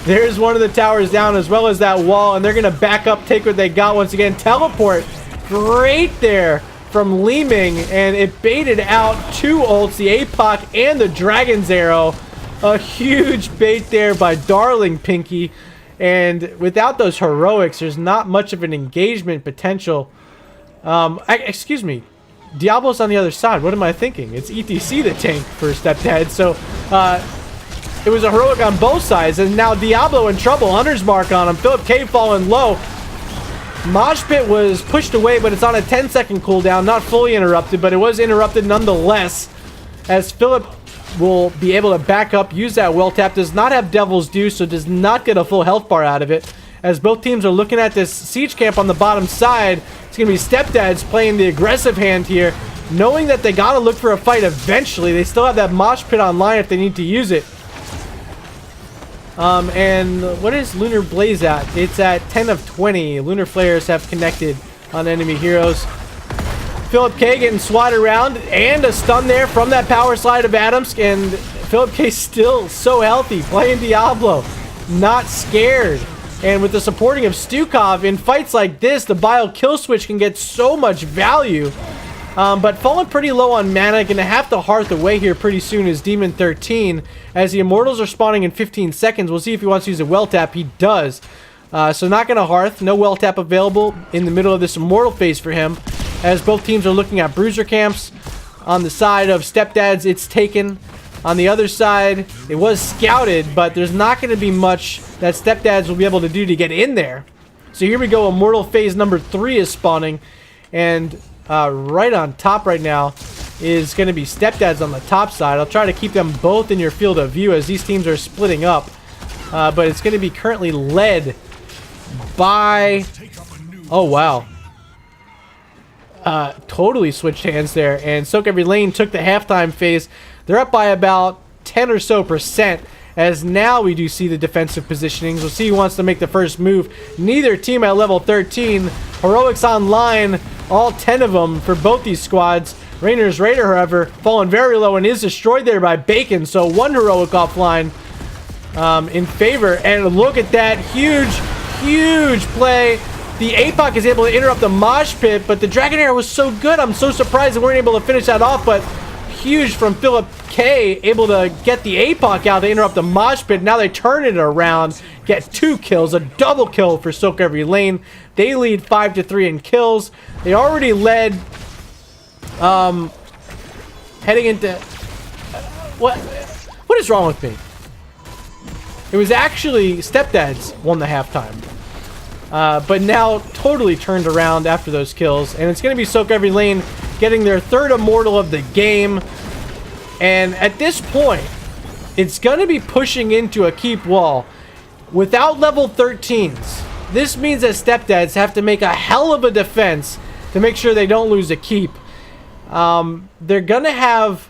There's one of the towers down as well as that wall, and they're going to back up, take what they got once again. Teleport, great there from LaNe, and it baited out 2 ults, the APOC and the Dragon's Arrow. A huge bait there by Darling Pinky, and without those heroics, there's not much of an engagement potential. Excuse me, Diablo's on the other side. What am I thinking? It's ETC the tank for StepDads, so it was a heroic on both sides, and now Diablo in trouble. Hunter's Mark on him. sOaK falling low. Mosh Pit was pushed away, but it's on a 10-second cooldown. Not fully interrupted, but it was interrupted nonetheless, as Philip will be able to back up, use that well tap. Does not have Devil's Due, so does not get a full health bar out of it. As both teams are looking at this siege camp on the bottom side, it's going to be StepDads playing the aggressive hand here, knowing that they got to look for a fight eventually. They still have that Mosh Pit online if they need to use it. And what is Lunar Blaze at? It's at 10 of 20. Lunar Flares have connected on enemy heroes. Philip K getting swatted around, and a stun there from that power slide of Adams, and Philip K still so healthy, playing Diablo, not scared. And with the supporting of Stukov in fights like this, the Bile kill switch can get so much value. But falling pretty low on mana, gonna have to hearth away here pretty soon is Demon 13, as the Immortals are spawning in 15 seconds. We'll see if he wants to use a well tap. He does. So not gonna hearth, no well tap available in the middle of this Immortal phase for him, as both teams are looking at bruiser camps. On the side of StepDads, it's taken. On the other side, it was scouted, but there's not going to be much that StepDads will be able to do to get in there. So here we go, Immortal phase number 3 is spawning, and right on top right now is going to be StepDads on the top side. I'll try to keep them both in your field of view as these teams are splitting up, but it's going to be currently led by... Oh, wow. Totally switched hands there, and sOaK every lane took the halftime phase. They're up by about 10 or so %, as now we do see the defensive positionings. We'll see who wants to make the first move. Neither team at level 13. Heroics online, all 10 of them for both these squads. Rainer's Raider, however, falling very low and is destroyed there by Bacon, so one heroic offline in favor. And look at that huge play. The APOC is able to interrupt the Mosh Pit, but the Dragon Arrow was so good. I'm so surprised they weren't able to finish that off, but huge from Philip K, able to get the APOC out to interrupt the Mosh Pit. Now they turn it around, get 2 kills, a double kill for sOaK every lane. They lead 5-3 in kills. They already led, heading into, what is wrong with me? It was actually StepDads won the halftime. But now totally turned around after those kills, and it's going to be sOaK every lane getting their 3rd Immortal of the game. And at this point, it's going to be pushing into a keep wall without level 13s. This means that StepDads have to make a hell of a defense to make sure they don't lose a keep. They're going to have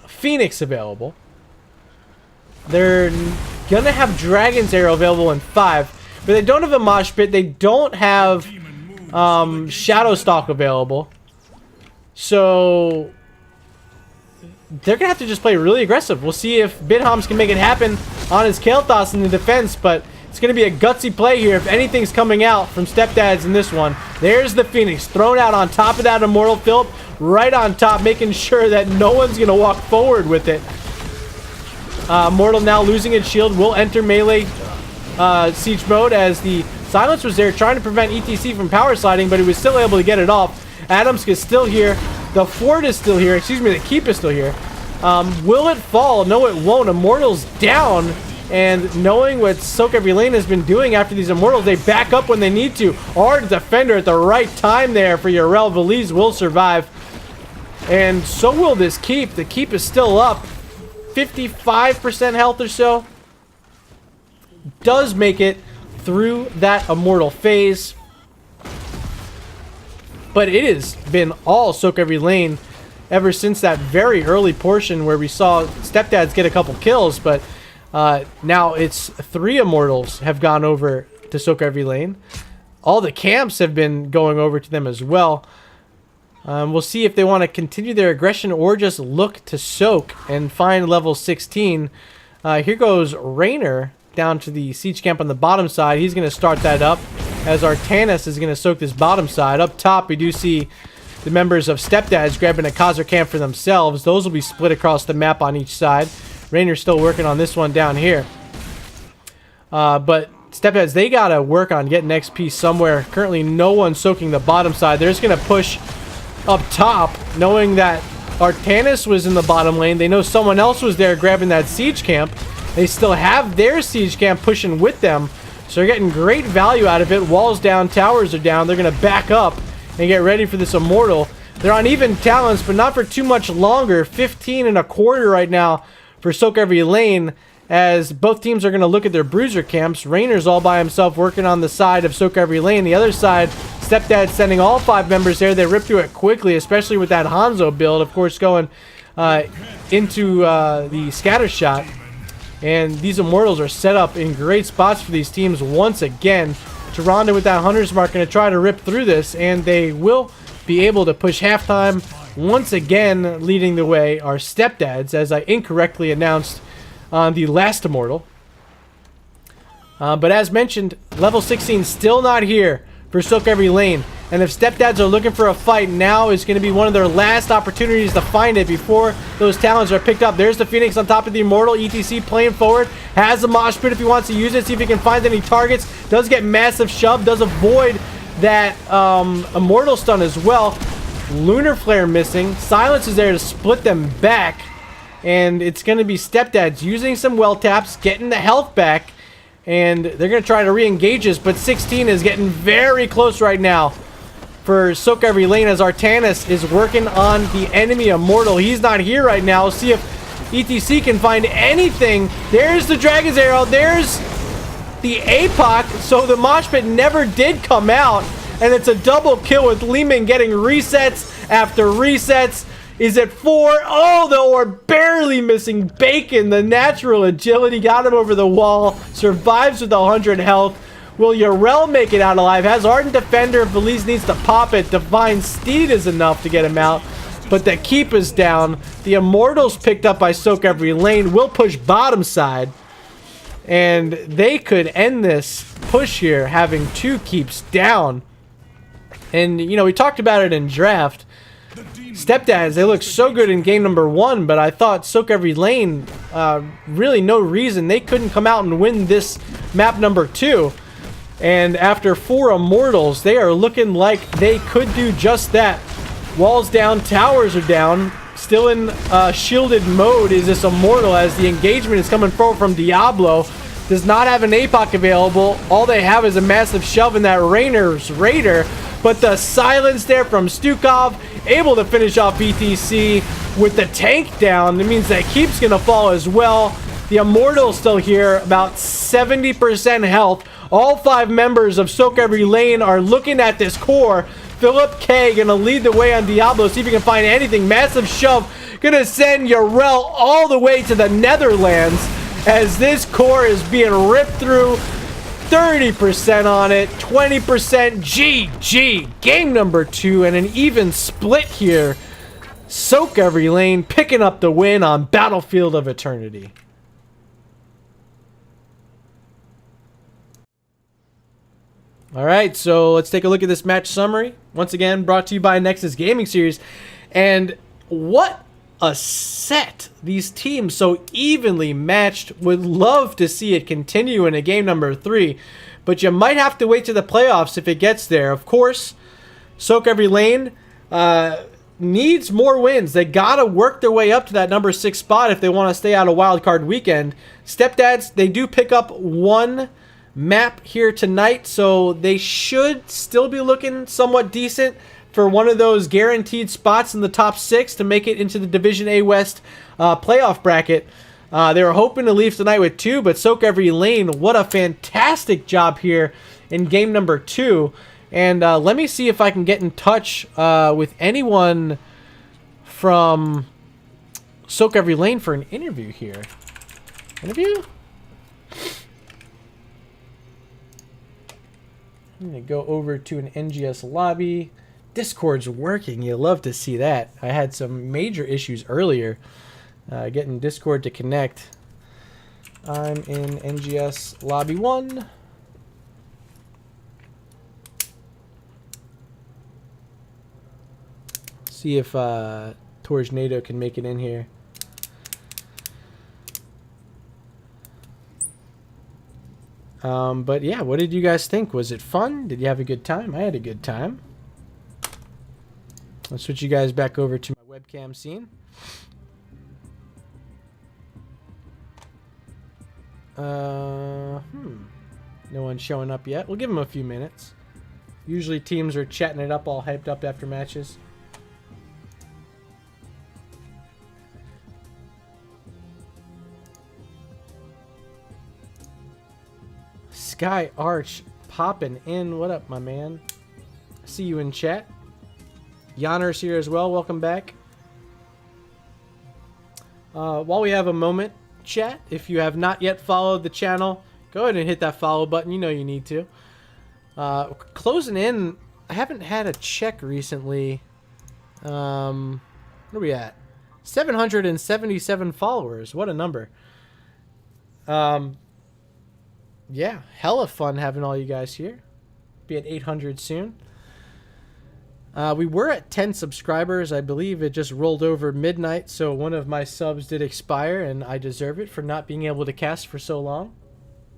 Phoenix available. They're going to have Dragon's Arrow available in 5, but they don't have a Mosh Pit. They don't have Shadow Stalk available. So they're going to have to just play really aggressive. We'll see if Bidhoms can make it happen on his Kael'thas in the defense, but It's going to be a gutsy play here if anything's coming out from StepDads in this one. There's the Phoenix thrown out on top of that Immortal. Philip right on top, making sure that no one's going to walk forward with it. Immortal now losing its shield will enter melee siege mode as the Silence was there trying to prevent ETC from power sliding, but he was still able to get it off. Adams is still here. The fort is still here. Excuse me, the keep is still here. Will it fall? No, it won't. Immortal's down. And knowing what sOaK LaNe has been doing after these Immortals, they back up when they need to. Hard defender at the right time there for Yarel. Veliz will survive. And so will this keep. The keep is still up. 55% health or so. Does make it through that Immortal phase. But it has been all sOaK LaNe ever since that very early portion where we saw StepDads get a couple kills. But now it's 3 Immortals have gone over to sOaK LaNe. All the camps have been going over to them as well. We'll see if they want to continue their aggression or just look to sOaK and find level 16. Here goes Rainer down to the siege camp on the bottom side. He's going to start that up as Artanis is going to sOaK this bottom side. Up top, we do see the members of StepDads grabbing a Khazar camp for themselves. Those will be split across the map on each side. Rainer's still working on this one down here. But StepDads, they got to work on getting XP somewhere. Currently, no one sOaKing the bottom side. They're just going to push up top, knowing that Artanis was in the bottom lane. They know someone else was there grabbing that siege camp. They still have their siege camp pushing with them. So they're getting great value out of it. Walls down, towers are down. They're going to back up and get ready for this Immortal. They're on even talents, but not for too much longer. 15 and a quarter right now for sOaK LaNe, as both teams are going to look at their bruiser camps. Rainer's all by himself working on the side of sOaK LaNe. The other side, StepDads sending all 5 members there. They rip through it quickly, especially with that Hanzo build, of course, going into the scatter shot. And these Immortals are set up in great spots for these teams once again. Tyrande with that Hunter's Mark going to try to rip through this, and they will be able to push halftime. Once again, leading the way are StepDads, as I incorrectly announced on the last Immortal. But as mentioned, level 16 still not here for sOaK LaNe. And if StepDads are looking for a fight, now is going to be one of their last opportunities to find it before those talents are picked up. There's the Phoenix on top of the Immortal. ETC playing forward. Has a mosh pit if he wants to use it. See if he can find any targets. Does get massive shove. Does avoid that Immortal stun as well. Lunar Flare missing. Silence is there to split them back. And it's going to be StepDads using some well taps, getting the health back. And they're going to try to re-engage this, but 16 is getting very close right now for sOaK LaNe as Artanis is working on the enemy Immortal. He's not here right now. We'll see if ETC can find anything. There's the Dragon's Arrow. There's the APOC. So the mosh pit never did come out. And it's a double kill with Lehman getting resets after resets. Is it 4? Oh, the orb barely missing. Bacon, the natural agility, got him over the wall. Survives with 100 health. Will Yarel make it out alive? Has Ardent Defender. Veliz needs to pop it. Divine Steed is enough to get him out. But the keep is down. The Immortals picked up by sOaK LaNe will push bottom side. And they could end this push here having 2 keeps down. And, you know, we talked about it in draft. StepDads, they look so good in game number 1, but I thought sOaK LaNe, really no reason they couldn't come out and win this map number 2. And after 4 Immortals, they are looking like they could do just that. Walls down, towers are down. Still in shielded mode is this Immortal as the engagement is coming forward from Diablo. Does not have an APOC available. All they have is a massive shove in that Rainer's Raider. But the silence there from Stukov, able to finish off BTC with the tank down. It means that keep's going to fall as well. The Immortal's still here, about 70% health. All 5 members of sOaK LaNe are looking at this core. Philip K going to lead the way on Diablo, see if he can find anything. Massive shove, going to send Yarel all the way to the Netherlands as this core is being ripped through. 30% on it, 20% GG. Game number 2 and an even split here. sOaK LaNe picking up the win on Battlefield of Eternity. All right, so let's take a look at this match summary. Once again, brought to you by Nexus Gaming Series. And what a set. These teams so evenly matched. Would love to see it continue in a game number 3. But you might have to wait to the playoffs if it gets there. Of course, sOaK LaNe needs more wins. They got to work their way up to that number 6 spot if they want to stay out of Wild Card Weekend. StepDads, they do pick up 1 map here tonight, so they should still be looking somewhat decent for one of those guaranteed spots in the top 6 to make it into the Division A West playoff bracket. They were hoping to leave tonight with 2, but sOaK LaNe, what a fantastic job here in game number 2. And let me see if I can get in touch with anyone from sOaK LaNe for an interview here. Interview? I'm going to go over to an NGS lobby. Discord's working. You love to see that. I had some major issues earlier getting Discord to connect. I'm in NGS lobby 1. See if Tornado can make it in here. But yeah, what did you guys think? Was it fun? Did you have a good time? I had a good time. Let's switch you guys back over to my webcam scene. No one's showing up yet. We'll give them a few minutes. Usually teams are chatting it up, all hyped up after matches. Sky Arch popping in. What up, my man? See you in chat. Yanner's here as well. Welcome back. While we have a moment, chat, if you have not yet followed the channel, go ahead and hit that follow button. You know you need to. Closing in. I haven't had a check recently. What are we at? 777 followers. What a number. Yeah, hella fun having all you guys here. Be at 800 soon. We were at 10 subscribers. I believe it just rolled over midnight, so one of my subs did expire, and I deserve it for not being able to cast for so long.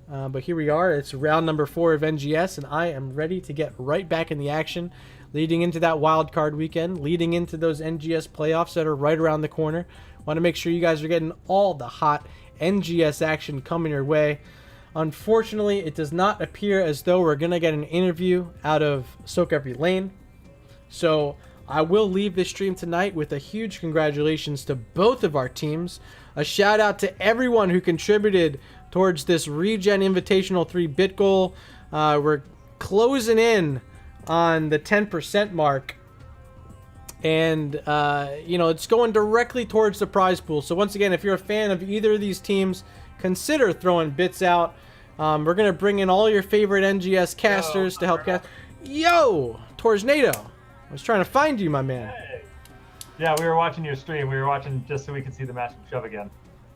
But here we are. It's round number 4 of NGS, and I am ready to get right back in the action, leading into that wild card weekend, leading into those NGS playoffs that are right around the corner. Want to make sure you guys are getting all the hot NGS action coming your way. Unfortunately, it does not appear as though we're going to get an interview out of sOaK LaNe. So I will leave this stream tonight with a huge congratulations to both of our teams. A shout out to everyone who contributed towards this Regen Invitational 3-bit goal. We're closing in on the 10% mark. And, you know, it's going directly towards the prize pool. So once again, if you're a fan of either of these teams, consider throwing bits out. We're going to bring in all your favorite NGS casters to help cast. Yo, Tornado. I was trying to find you, my man. Hey. Yeah, we were watching your stream. We were watching just so we could see the massive shove again.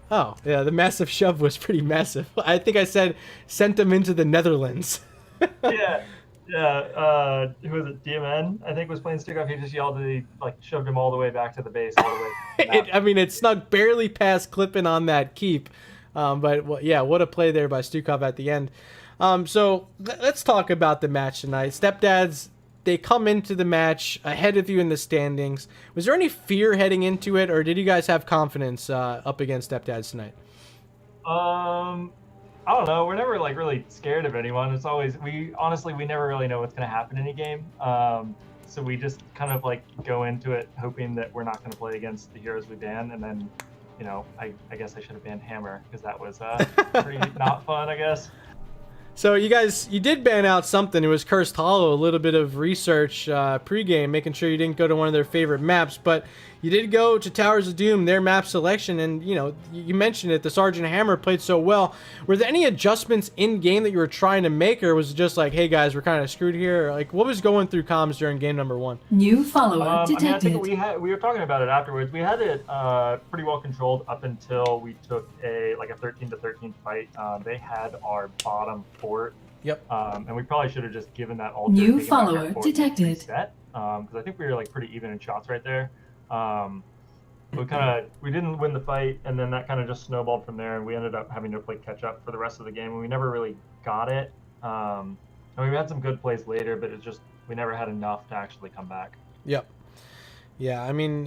Oh, yeah, the massive shove was pretty massive. I think I said sent them into the Netherlands. Yeah. Who was it? DMN, I think, was playing stick off. He just yelled that he shoved him all the way back to the base, all the way. I mean, it snuck barely past clipping on that keep. But well, yeah, what a play there by Stukov at the end. So let's talk about the match tonight. StepDads, they come into the match ahead of you in the standings. Was there any fear heading into it, or did you guys have confidence up against StepDads tonight? I don't know. We're never really scared of anyone. It's always we never really know what's going to happen in a game. So we just kind of go into it hoping that we're not going to play against the heroes we ban, and then, you know, I guess I should have banned Hammer because that was pretty not fun, I guess. So you did ban out something. It was Cursed Hollow, a little bit of research pregame, making sure you didn't go to one of their favorite maps. But you did go to Towers of Doom, their map selection, and, you know, you mentioned it, the Sergeant Hammer played so well. Were there any adjustments in-game that you were trying to make, or was it just like, hey, guys, we're kind of screwed here? Like, what was going through comms during game number 1? New follower detected. I think we were talking about it afterwards. We had it pretty well controlled up until we took a 13-13 fight. They had our bottom fort Yep. And we probably should have just given that altar. New follower detected. Reset, because I think we were like pretty even in shots right there. We didn't win the fight, and then that kind of just snowballed from there, and we ended up having to play catch up for the rest of the game, and we never really got it. And we had some good plays later, but it's just we never had enough to actually come back. Yep. Yeah, I mean,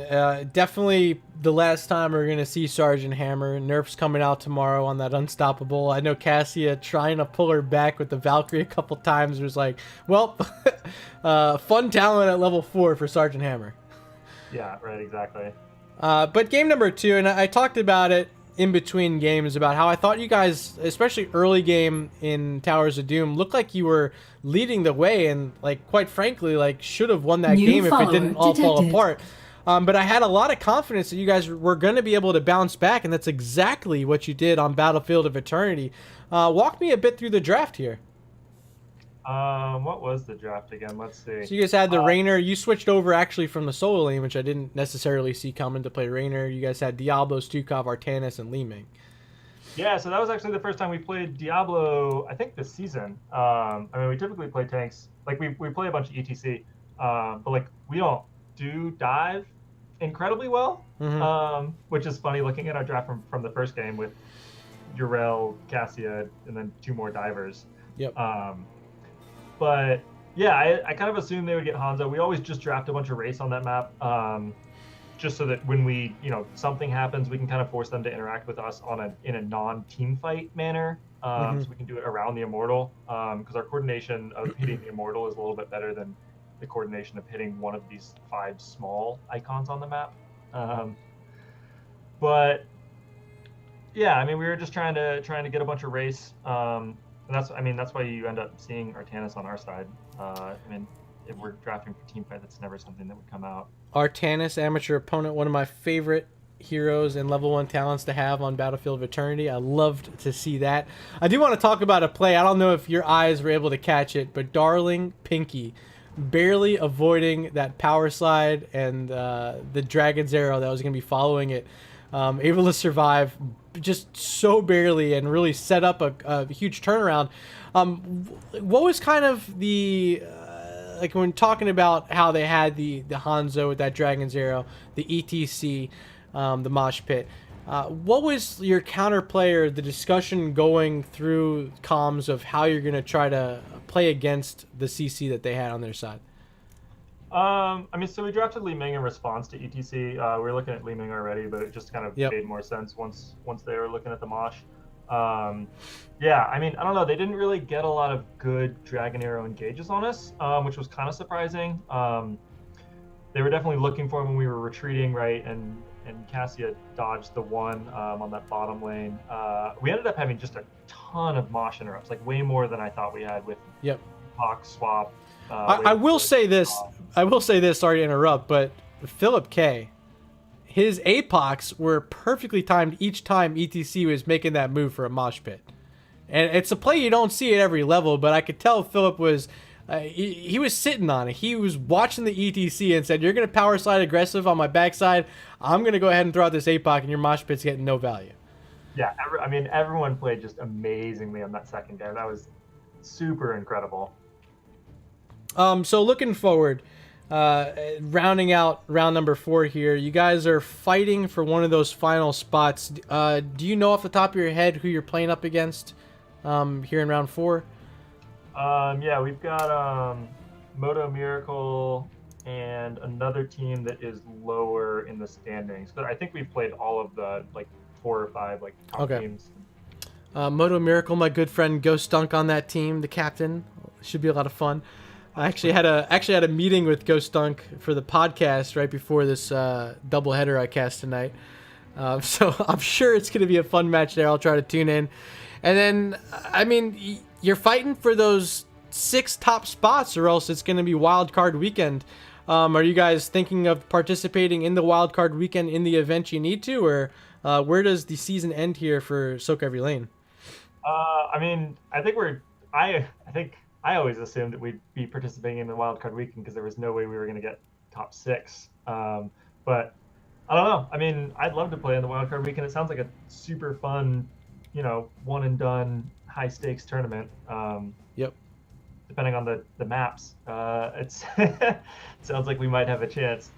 definitely the last time we're going to see Sergeant Hammer. Nerf's coming out tomorrow on that Unstoppable. I know Cassia trying to pull her back with the Valkyrie a couple times was like, well, fun talent at level 4 for Sergeant Hammer. Yeah, right, exactly. But game number 2, and I talked about it in between games about how I thought you guys, especially early game in Towers of Doom, looked like you were leading the way and, like, quite frankly, like, should have won that game if it didn't all fall apart. But I had a lot of confidence that you guys were going to be able to bounce back, and that's exactly what you did on Battlefield of Eternity. Walk me a bit through the draft here. What was the draft again? Let's see. So you guys had the Rainer. You switched over actually from the solo lane, which I didn't necessarily see coming, to play Rainer. You guys had Diablo, Stukov, Artanis, and LaNe. Yeah, so that was actually the first time we played Diablo, I think, this season. I mean, we typically play tanks. Like, we play a bunch of ETC, but, like, we don't do dive incredibly well, which is funny looking at our draft from the first game with Yrel, Cassia, and then 2 more divers. Yep. But yeah, I kind of assumed they would get Hanzo. We always just draft a bunch of race on that map, just so that when we, something happens, we can kind of force them to interact with us in a non-team fight manner. So we can do it around the Immortal, because our coordination of hitting the Immortal is a little bit better than the coordination of hitting one of these 5 small icons on the map. But yeah, I mean, we were just trying to get a bunch of race. And that's why you end up seeing Artanis on our side. I mean, if we're drafting for team fight, that's never something that would come out. Artanis, amateur opponent, one of my favorite heroes and level 1 talents to have on Battlefield of Eternity. I loved to see that. I do want to talk about a play. I don't know if your eyes were able to catch it, but Darling Pinky barely avoiding that power slide and the Dragon's Arrow that was going to be following it. Able to survive just so barely and really set up a huge turnaround. What was kind of the like when talking about how they had the Hanzo with that Dragon's Arrow, the ETC, the Mosh Pit? What was your counterplay or the discussion going through comms of how you're going to try to play against the CC that they had on their side? I mean, so we drafted Li Ming in response to ETC. We were looking at Li Ming already, but it just kind of made more sense once they were looking at the Mosh. Yeah, I mean, I don't know. They didn't really get a lot of good Dragon Arrow engages on us, which was kind of surprising. They were definitely looking for him when we were retreating, right? And Cassia dodged the one on that bottom lane. We ended up having just a ton of Mosh interrupts, like way more than I thought we had with Hawk swap. I will say this. Sorry to interrupt, but Philip K, his APOCs were perfectly timed each time ETC was making that move for a Mosh Pit. And it's a play you don't see at every level, but I could tell Philip was, he was sitting on it. He was watching the ETC and said, you're going to power slide aggressive on my backside. I'm going to go ahead and throw out this APOC and your Mosh Pit's getting no value. Yeah, I mean, everyone played just amazingly on that second game. That was super incredible. So looking forward, rounding out round number 4 here, you guys are fighting for one of those final spots. Do you know off the top of your head who you're playing up against here in round 4? Yeah, we've got Moto Miracle and another team that is lower in the standings. But I think we've played all of the 4 or 5 top teams. Moto Miracle, my good friend Ghost Dunk on that team, the captain. Should be a lot of fun. I actually had a meeting with Ghost Dunk for the podcast right before this doubleheader I cast tonight. So I'm sure it's going to be a fun match there. I'll try to tune in. And then, I mean, you're fighting for those 6 top spots, or else it's going to be wild card weekend. Are you guys thinking of participating in the wild card weekend in the event you need to, or where does the season end here for sOaK Every Lane? I mean, I think I always assumed that we'd be participating in the wildcard weekend because there was no way we were going to get top 6. But I don't know. I mean, I'd love to play in the wildcard weekend. It sounds like a super fun, one and done high stakes tournament. Yep. Depending on the maps, it's sounds like we might have a chance.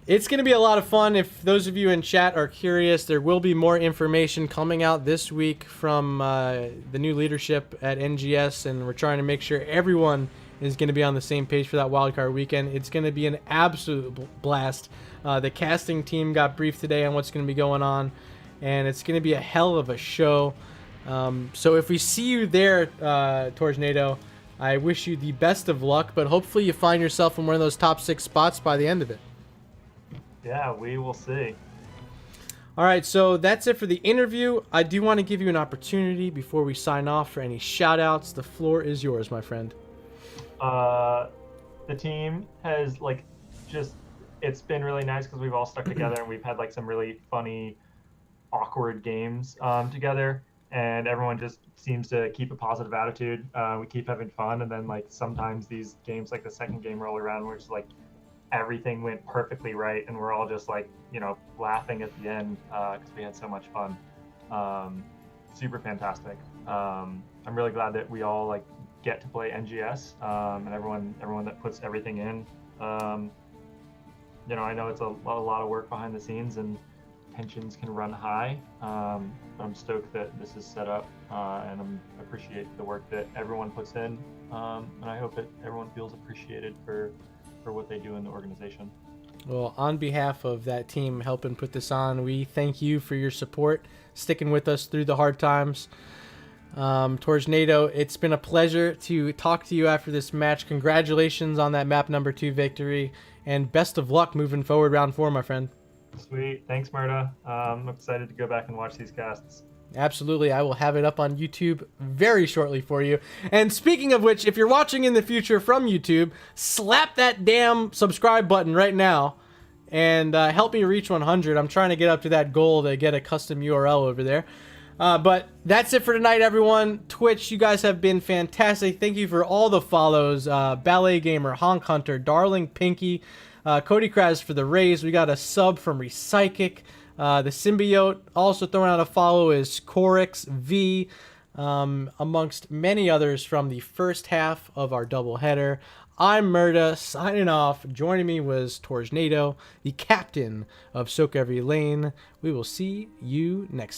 It's going to be a lot of fun. If those of you in chat are curious, there will be more information coming out this week from the new leadership at NGS, and we're trying to make sure everyone is going to be on the same page for that wildcard weekend. It's going to be an absolute blast. The casting team got briefed today on what's going to be going on, and it's going to be a hell of a show. So if we see you there, Tornado, I wish you the best of luck, but hopefully you find yourself in one of those top 6 spots by the end of it. Yeah, we will see. All right, so that's it for the interview. I do want to give you an opportunity before we sign off for any shout-outs. The floor is yours, my friend. The team has, it's been really nice because we've all stuck together and we've had, some really funny, awkward games together. And everyone just seems to keep a positive attitude. We keep having fun. And then, sometimes these games, the second game roll around, we're just, everything went perfectly right, and we're all just laughing at the end because we had so much fun. Super fantastic. I'm really glad that we all get to play NGS, and everyone that puts everything in. I know it's a lot of work behind the scenes, and tensions can run high. But I'm stoked that this is set up, and I appreciate the work that everyone puts in, and I hope that everyone feels appreciated for what they do in the organization. Well, on behalf of that team helping put this on, we thank you for your support, sticking with us through the hard times. Tornado, it's been a pleasure to talk to you after this match. Congratulations on that map number 2 victory, and best of luck moving forward round 4, my friend. Sweet. Thanks, Murda. I'm excited to go back and watch these casts. Absolutely. I will have it up on YouTube very shortly for you. And speaking of which, if you're watching in the future from YouTube, slap that damn subscribe button right now and help me reach 100. I'm trying to get up to that goal to get a custom URL over there. But that's it for tonight, everyone. Twitch, you guys have been fantastic. Thank you for all the follows. Ballet Gamer, Honk Hunter, Darling Pinky, Cody Kraz for the raise. We got a sub from Recycic. The Symbiote also throwing out a follow is Corix V, amongst many others from the first half of our doubleheader. I'm Murda, signing off. Joining me was Tornado, the captain of sOaK Every Lane. We will see you next time.